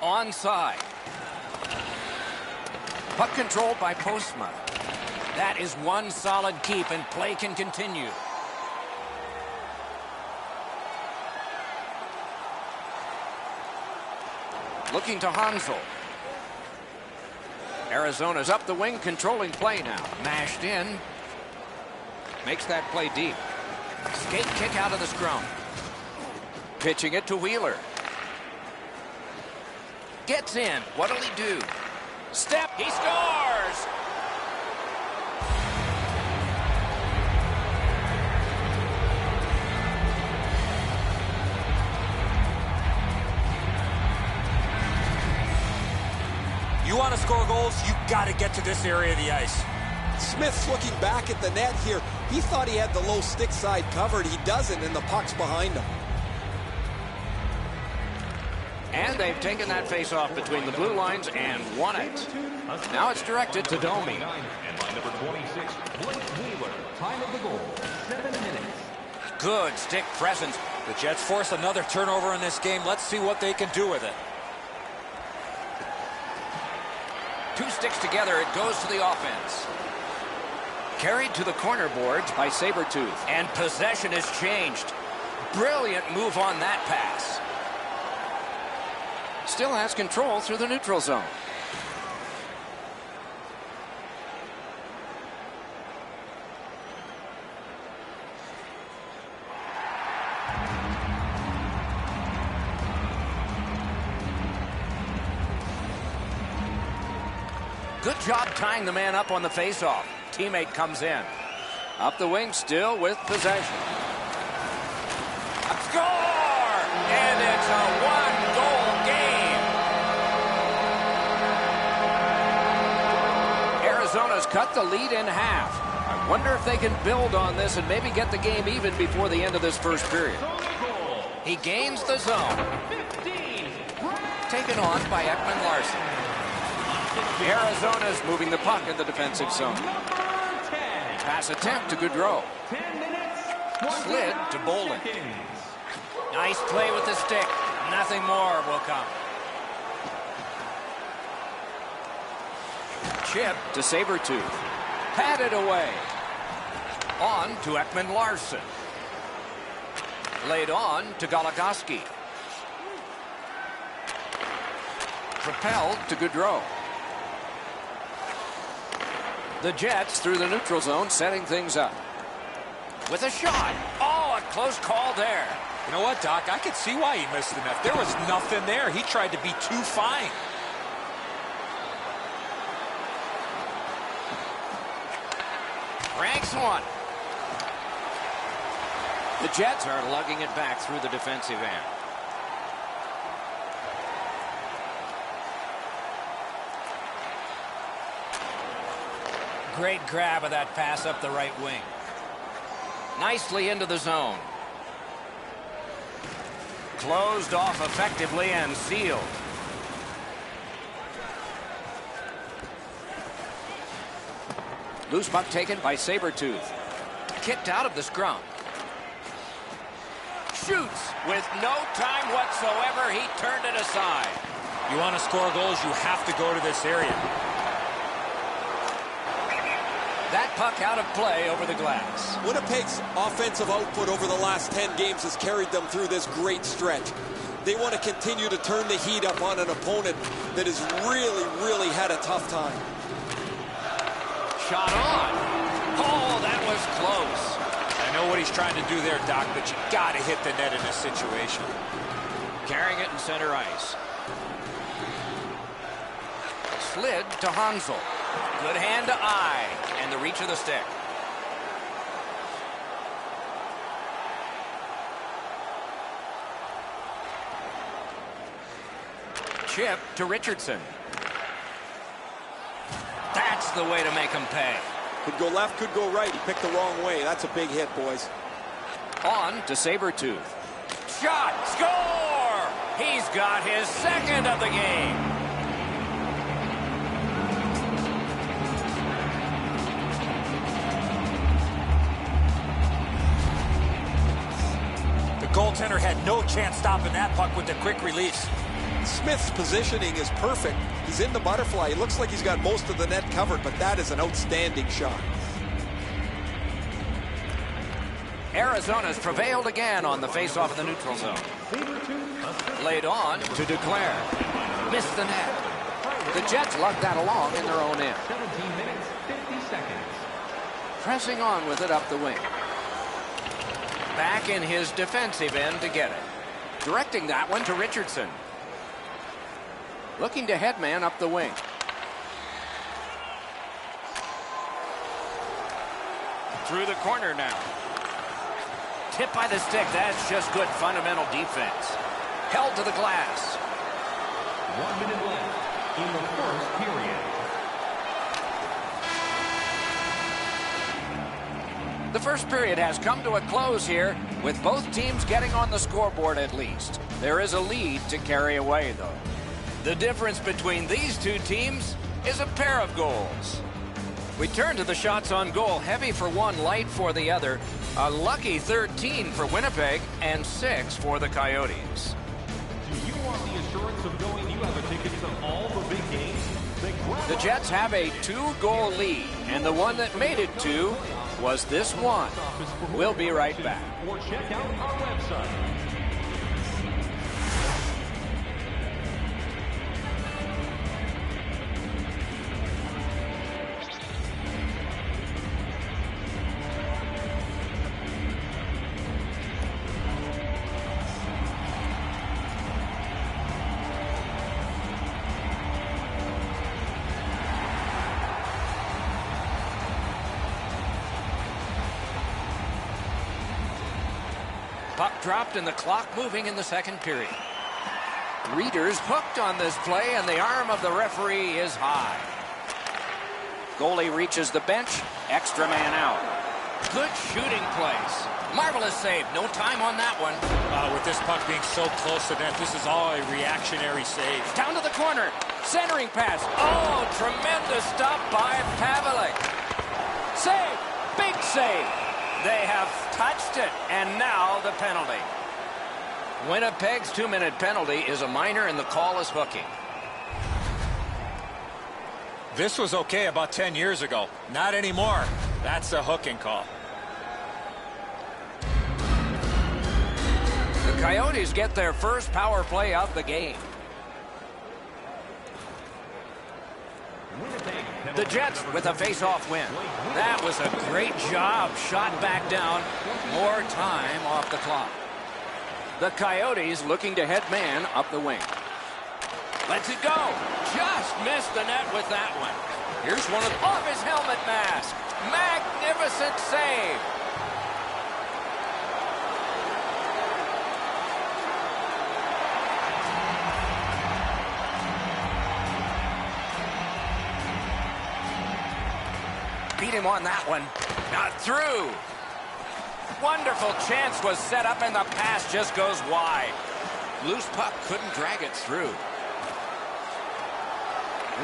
Onside. Puck controlled by Postma. That is one solid keep, and play can continue. Looking to Hansel. Arizona's up the wing, controlling play now. Mashed in. Makes that play deep. Skate kick out of the scrum. Pitching it to Wheeler. Gets in. What'll he do? Step. He scores! You want to score goals, you got to get to this area of the ice. Smith's looking back at the net here. He thought he had the low stick side covered. He doesn't, and the puck's behind him. And they've taken that face-off between the blue lines and won it. Now it's directed to Domi. And by number 26, Blake Wheeler. Time of the goal, 7 minutes. Good stick presence. The Jets force another turnover in this game. Let's see what they can do with it. Two sticks together, it goes to the offense. Carried to the corner boards by Sabretooth. And possession has changed. Brilliant move on that pass. Still has control through the neutral zone. Good job tying the man up on the faceoff. Teammate comes in. Up the wing, still with possession. A score! And it's a one-goal game. Arizona's cut the lead in half. I wonder if they can build on this and maybe get the game even before the end of this first period. He gains the zone. Taken on by Ekman Larson. Arizona's moving the puck in the defensive zone. Pass attempt to Goudreau. Slid to Bolin. Nice play with the stick. Nothing more will come. Chip to Sabretooth. Patted away. On to Ekman Larson. Laid on to Goligoski. Propelled to Goudreau. The Jets through the neutral zone, setting things up. With a shot. Oh, a close call there. You know what, Doc? I could see why he missed the net. There was nothing there. He tried to be too fine. Ranks one. The Jets are lugging it back through the defensive end. Great grab of that pass up the right wing. Nicely into the zone. Closed off effectively and sealed. Loose puck taken by Sabretooth. Kicked out of the scrum. Shoots with no time whatsoever. He turned it aside. You want to score goals, you have to go to this area. That puck out of play over the glass. Winnipeg's offensive output over the last 10 games has carried them through this great stretch. They want to continue to turn the heat up on an opponent that has really had a tough time. Shot on. Oh, that was close. I know what he's trying to do there, Doc, but you got to hit the net in this situation. Carrying it in center ice. Slid to Hansel. Good hand to eye. And the reach of the stick. Chip to Richardson. That's the way to make him pay. Could go left, could go right. He picked the wrong way. That's a big hit, boys. On to Sabretooth. Shot! Score! He's got his second of the game. The goaltender had no chance stopping that puck with the quick release. Smith's positioning is perfect. He's in the butterfly. It looks like he's got most of the net covered, but that is an outstanding shot. Arizona's prevailed again on the faceoff of the neutral zone. Laid on to declare. Missed the net. The Jets lug that along in their own end. 17 minutes, 50 seconds. Pressing on with it up the wing. Back in his defensive end to get it. Directing that one to Richardson. Looking to headman up the wing. Through the corner now. Tip by the stick. That's just good fundamental defense. Held to the glass. 1 minute left in the first period. The first period has come to a close here, with both teams getting on the scoreboard at least. There is a lead to carry away, though. The difference between these two teams is a pair of goals. We turn to the shots on goal. Heavy for one, light for the other. A lucky 13 for Winnipeg and 6 for the Coyotes. Do you want the assurance of knowing you have a ticket to all the big games? The Jets have a 2-goal lead, and the one that made it 2 was this one. We'll be right back. Or check out our website. Puck dropped and the clock moving in the second period. Readers hooked on this play, and the arm of the referee is high. Goalie reaches the bench. Extra man out. Good shooting place. Marvelous save. No time on that one. With this puck being so close to net, this is all a reactionary save. Down to the corner. Centering pass. Oh, tremendous stop by Pavelich. Save. Big save. They have touched it, and now the penalty. Winnipeg's 2-minute penalty is a minor, and the call is hooking. This was okay about 10 years ago. Not anymore. That's a hooking call. The Coyotes get their first power play of the game. The Jets with a face-off win. That was a great job. Shot back down. More time off the clock. The Coyotes looking to head man up the wing. Lets it go. Just missed the net with that one. Here's one off his helmet mask. Magnificent save. Beat him on that one. Not through. Wonderful chance was set up, and the pass just goes wide. Loose puck couldn't drag it through.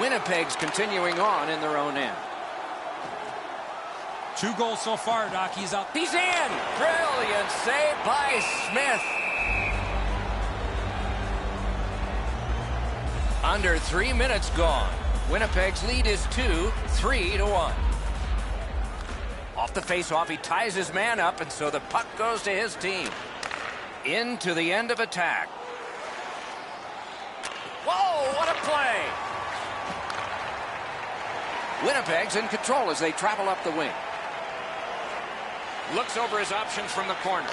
Winnipeg's continuing on in their own end. 2 goals so far, Doc. He's out. He's in. Brilliant save by Smith. Under 3 minutes gone. Winnipeg's lead is 3-1. Off the face-off, he ties his man up, and so the puck goes to his team. Into the end of attack. Whoa, what a play! Winnipeg's in control as they travel up the wing. Looks over his options from the corner.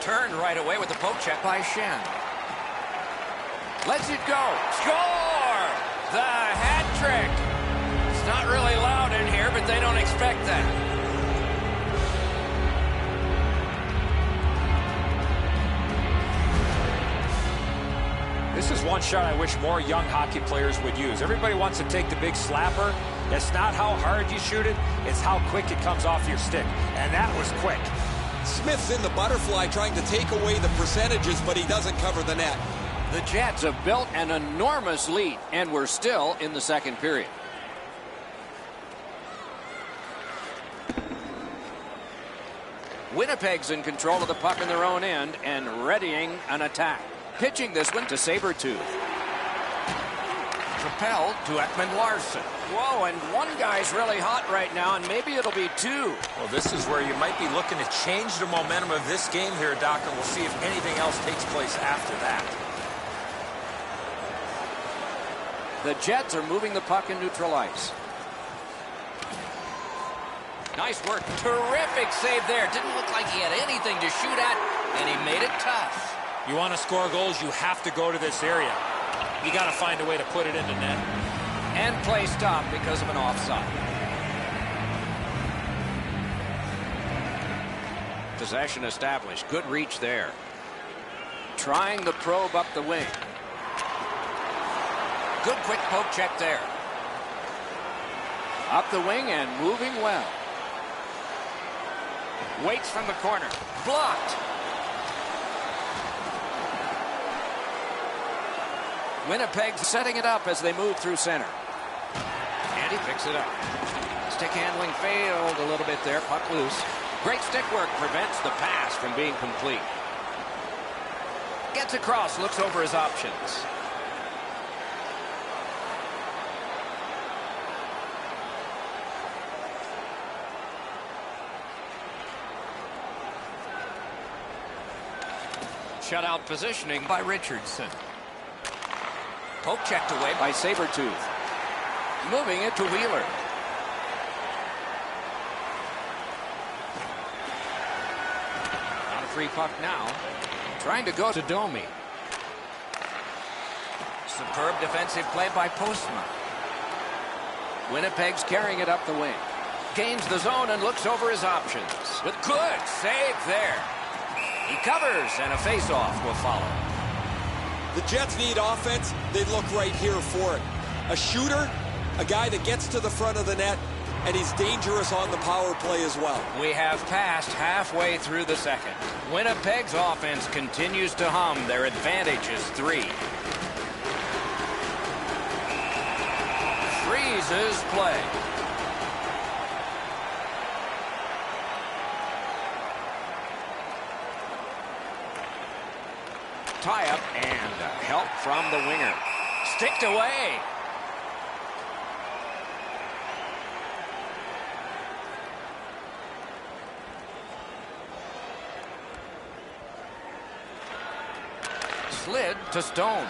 Turned right away with the poke check by Shen. Lets it go. Score! The hat trick. It's not really loud in here, but they don't expect that. This is one shot I wish more young hockey players would use. Everybody wants to take the big slapper. It's not how hard you shoot it, it's how quick it comes off your stick. And that was quick. Smith's in the butterfly trying to take away the percentages, but he doesn't cover the net. The Jets have built an enormous lead, and we're still in the second period. Winnipeg's in control of the puck in their own end and readying an attack. Pitching this one to Sabertooth. Propelled to Ekman Larson. Whoa, and one guy's really hot right now, and maybe it'll be two. Well, this is where you might be looking to change the momentum of this game here, Doc, and we'll see if anything else takes place after that. The Jets are moving the puck in neutral ice. Nice work. Terrific save there. Didn't look like he had anything to shoot at, and he made it tough. You want to score goals, you have to go to this area. You got to find a way to put it into net. And play stopped because of an offside. Possession established. Good reach there. Trying the probe up the wing. Good quick poke check there. Up the wing and moving well. Waits from the corner. Blocked. Winnipeg's setting it up as they move through center. And he picks it up. Stick handling failed a little bit there. Puck loose. Great stick work prevents the pass from being complete. Gets across, looks over his options. Shutout positioning by Richardson. Poke checked away by Sabretooth. Moving it to Wheeler. Not a free puck now. Trying to go to Domi. Superb defensive play by Postma. Winnipeg's carrying it up the wing. Gains the zone and looks over his options. With good save there. He covers, and a face-off will follow. The Jets need offense. They look right here for it. A shooter, a guy that gets to the front of the net, and he's dangerous on the power play as well. We have passed halfway through the second. Winnipeg's offense continues to hum. Their advantage is 3. Freezes play. Tie up and help from the winger. Sticked away. Slid to Stone.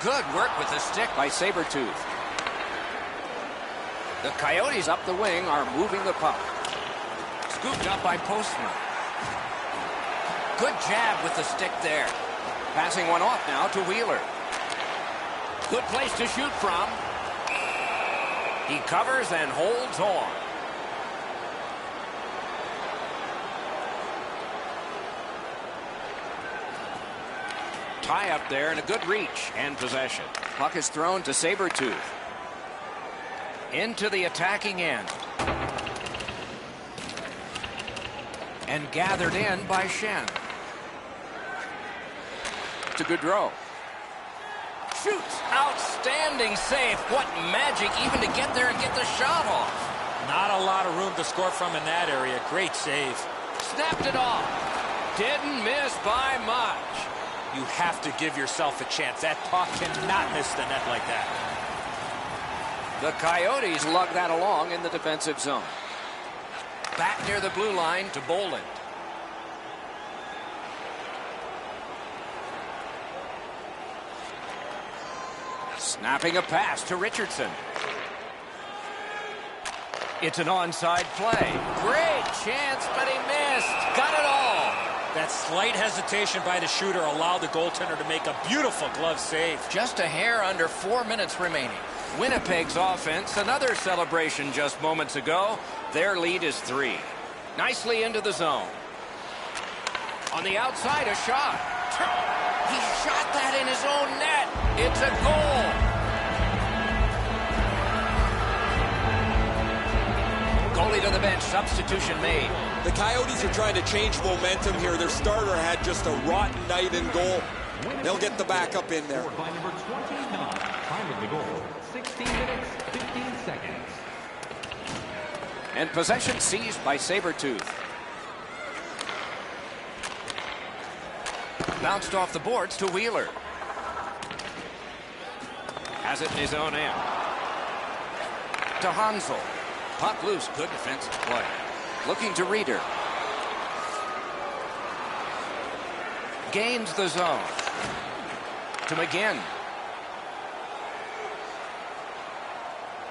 Good work with the stick by Sabretooth. The Coyotes up the wing are moving the puck. Scooped up by Postman. Good jab with the stick there. Passing one off now to Wheeler. Good place to shoot from. He covers and holds on. Tie up there and a good reach and possession. Puck is thrown to Sabretooth. Into the attacking end. And gathered in by Shen. It's a good draw. Shoots. Outstanding save. What magic even to get there and get the shot off. Not a lot of room to score from in that area. Great save. Snapped it off. Didn't miss by much. You have to give yourself a chance. That puck cannot miss the net like that. The Coyotes lug that along in the defensive zone. Back near the blue line to Boland. Snapping a pass to Richardson. It's an onside play. Great chance, but he missed. Got it all. That slight hesitation by the shooter allowed the goaltender to make a beautiful glove save. Just a hair under 4 minutes remaining. Winnipeg's offense, another celebration just moments ago. Their lead is 3. Nicely into the zone. On the outside, a shot. He shot that in his own net. It's a goal. Goalie to the bench. Substitution made. The Coyotes are trying to change momentum here. Their starter had just a rotten night in goal. They'll get the backup in there. By number 29, time of the goal, 16 minutes, 15 seconds. And possession seized by Sabretooth. Bounced off the boards to Wheeler. Has has it in his own end. To Hansel. Puck loose. Good defensive play. Looking to Reeder. Gains the zone. To McGinn.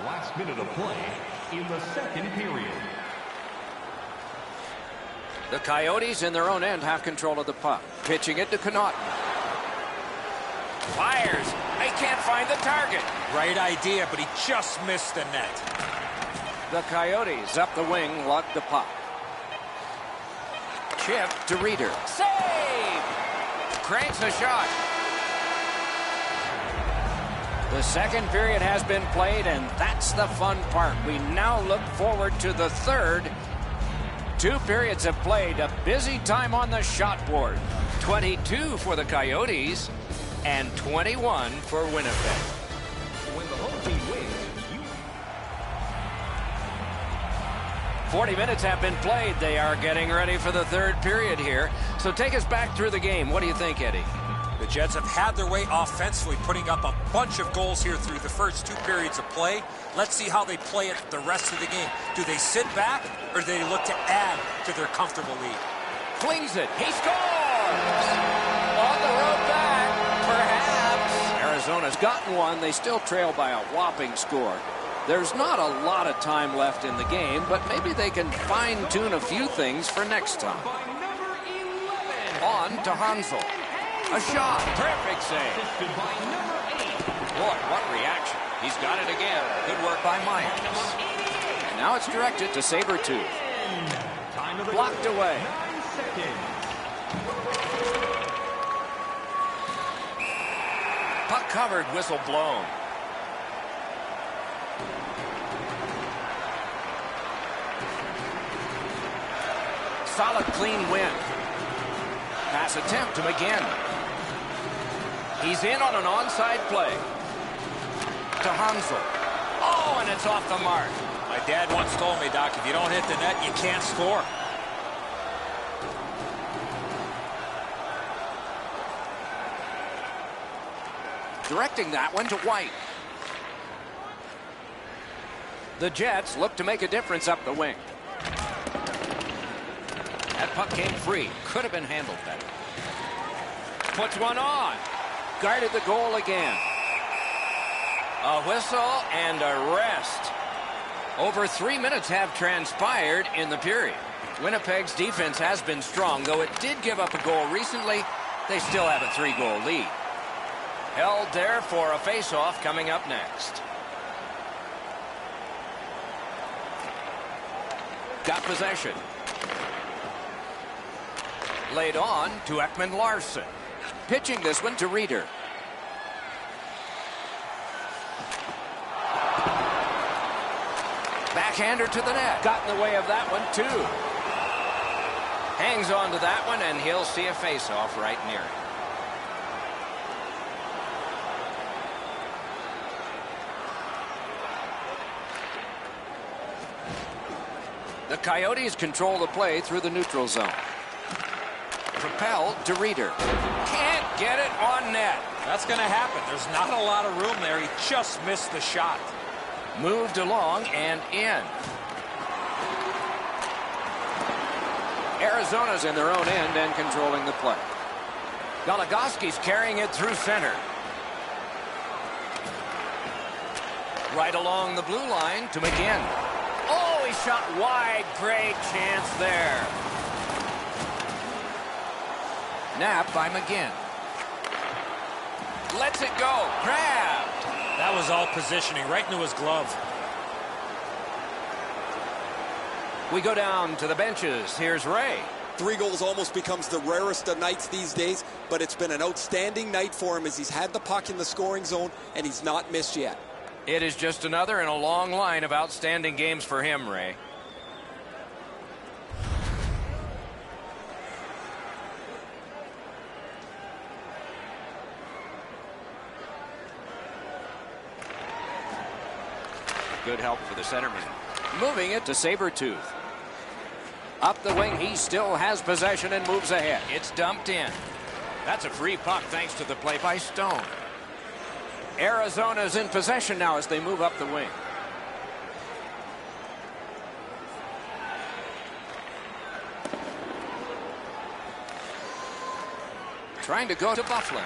Last minute of play in the second period. The Coyotes in their own end have control of the puck. Pitching it to Connaughton. Fires. They can't find the target. Right idea, but he just missed the net. The Coyotes up the wing lug the puck. Chip to Reeder. Save! Cranks a shot. The second period has been played, and that's the fun part. We now look forward to the third. 2 periods have played. A busy time on the shot board. 22 for the Coyotes and 21 for Winnipeg. When the home team wins, 40 minutes have been played. They are getting ready for the third period here. So take us back through the game. What do you think, Eddie? The Jets have had their way offensively, putting up a bunch of goals here through the first 2 periods of play. Let's see how they play it the rest of the game. Do they sit back, or do they look to add to their comfortable lead? Flings it. He scores! On the road back, perhaps. Arizona's gotten one. They still trail by a whopping score. There's not a lot of time left in the game, but maybe they can fine-tune a few things for next time. On to Hansel. A shot. Perfect save. Boy, what reaction. He's got it again. Good work by Myers. And now it's directed to Sabretooth. Blocked away. Puck covered, whistle blown. Solid, clean win. Pass attempt to McGinn. He's in on an onside play. To Hansel. Oh, and it's off the mark. My dad once told me, Doc, if you don't hit the net, you can't score. Directing that one to White. The Jets look to make a difference up the wing. That puck came free. Could have been handled better. Puts one on. Guarded the goal again. A whistle and a rest. Over 3 minutes have transpired in the period. Winnipeg's defense has been strong, though it did give up a goal recently. They still have a 3-goal lead. Held there for a face-off coming up next. Got possession. Laid on to Ekman-Larsson. Pitching this one to Reeder. Backhander to the net. Got in the way of that one, too. Hangs on to that one, and he'll see a face-off right near him. The Coyotes control the play through the neutral zone. Propelled to Reeder. Can't get it on net. That's going to happen. There's not a lot of room there. He just missed the shot. Moved along and in. Arizona's in their own end and controlling the play. Goligoski's carrying it through center. Right along the blue line to McGinn. Oh, he shot wide. Great chance there. Napped by McGinn. Lets it go. Grabbed. That was all positioning right into his glove. We go down to the benches. Here's Ray. 3 goals almost becomes the rarest of nights these days, but it's been an outstanding night for him as he's had the puck in the scoring zone and he's not missed yet. It is just another in a long line of outstanding games for him, Ray. Good help for the centerman. Moving it to Sabretooth. Up the wing, he still has possession and moves ahead. It's dumped in. That's a free puck thanks to the play by Stone. Arizona's in possession now as they move up the wing. Trying to go to Buffalo.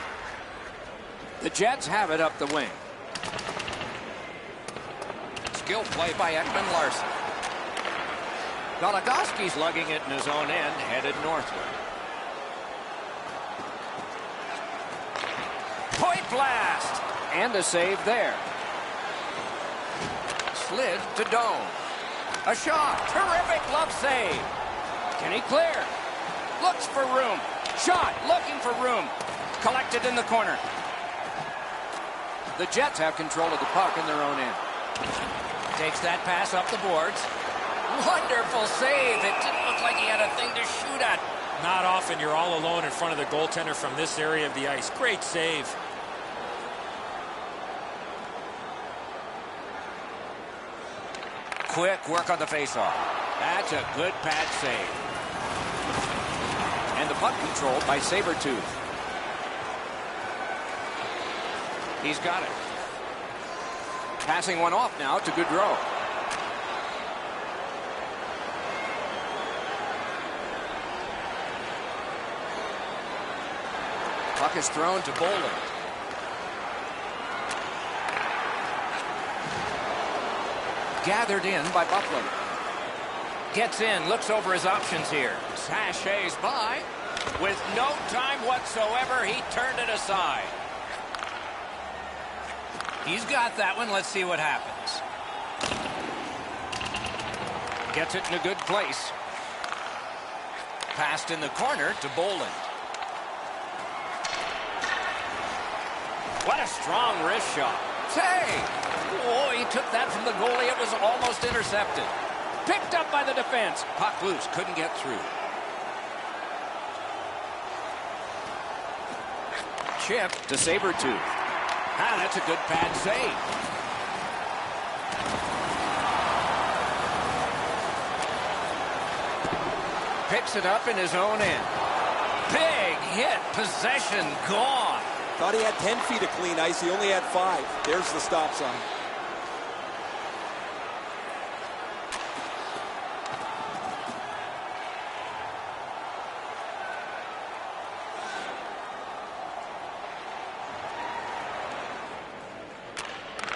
The Jets have it up the wing. Skill play by Ekman Larson. Goligoski's lugging it in his own end, headed northward. Point blast! And a save there. Slid to Dome. A shot. Terrific glove save. Can he clear? Looks for room. Shot. Looking for room. Collected in the corner. The Jets have control of the puck in their own end. Takes that pass up the boards. Wonderful save. It didn't look like he had a thing to shoot at. Not often you're all alone in front of the goaltender from this area of the ice. Great save. Quick work on the faceoff. That's a good pad save. And the puck controlled by Sabretooth. He's got it. Passing one off now to Goudreau. Puck is thrown to Bolin. Gathered in by Buffalo. Gets in, looks over his options here. Sashays by. With no time whatsoever, he turned it aside. He's got that one. Let's see what happens. Gets it in a good place. Passed in the corner to Bolin. What a strong wrist shot. Hey! Oh, he took that from the goalie. It was almost intercepted. Picked up by the defense. Puck loose. Couldn't get through. Chip to Sabretooth. Ah, that's a good pad save. Picks it up in his own end. Big hit. Possession gone. Thought he had 10 feet of clean ice. He only had 5. There's the stop sign.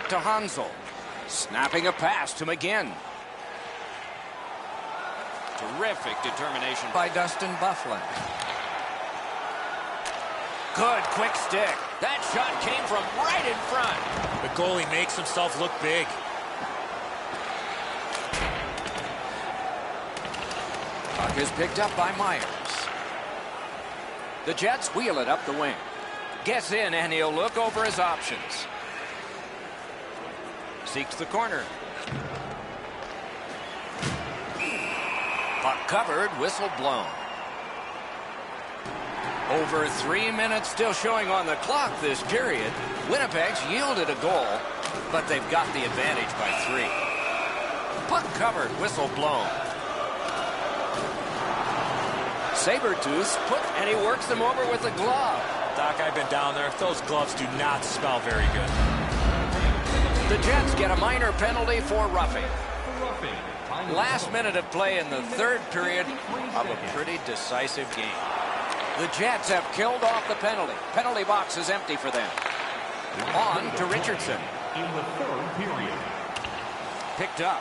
To Hansel. Snapping a pass to McGinn. Terrific determination by Dustin Byfuglien. Good quick stick. That shot came from right in front. The goalie makes himself look big. Puck is picked up by Myers. The Jets wheel it up the wing. Gets in and he'll look over his options. Seeks the corner. Puck covered, whistle blown. Over 3 minutes still showing on the clock this period. Winnipeg's yielded a goal, but they've got the advantage by 3. Puck covered, whistle blown. Sabretooth and he works them over with a glove. Doc, I've been down there. Those gloves do not smell very good. The Jets get a minor penalty for roughing. Last minute of play in the third period of a pretty decisive game. The Jets have killed off the penalty. Penalty box is empty for them. On to Richardson. In the third period. Picked up.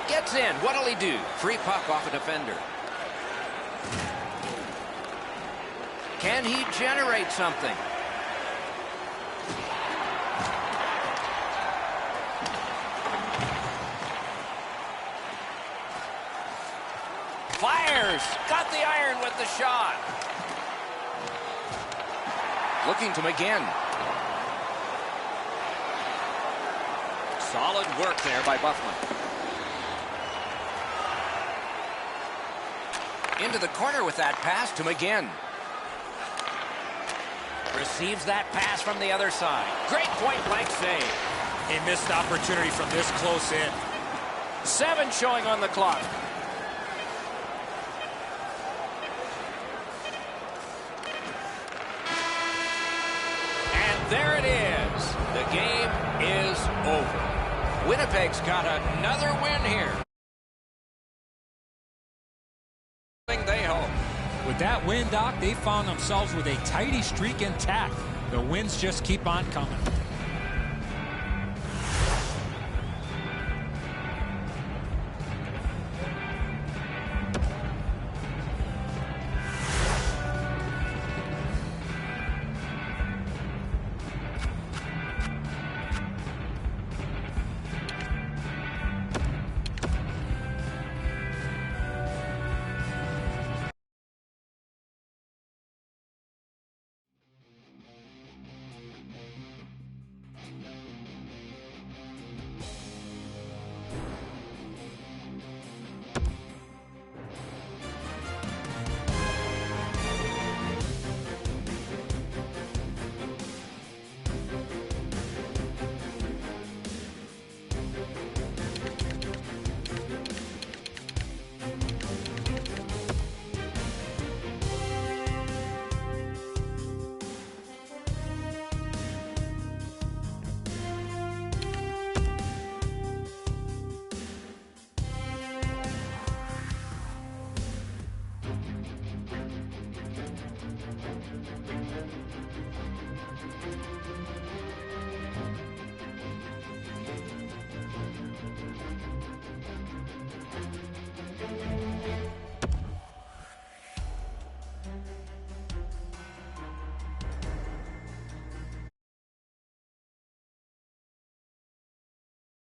Gets in. What'll he do? Free puck off a defender. Can he generate something? Fires! Got the iron with the shot. Looking to McGinn. Solid work there by Byfuglien. Into the corner with that pass to McGinn. Receives that pass from the other side. Great point-blank save. A missed opportunity from this close in. 7 showing on the clock. there it is. The game is over. Winnipeg's got another win here. They hope. With that win, Doc, they found themselves with a tidy streak intact. The wins just keep on coming.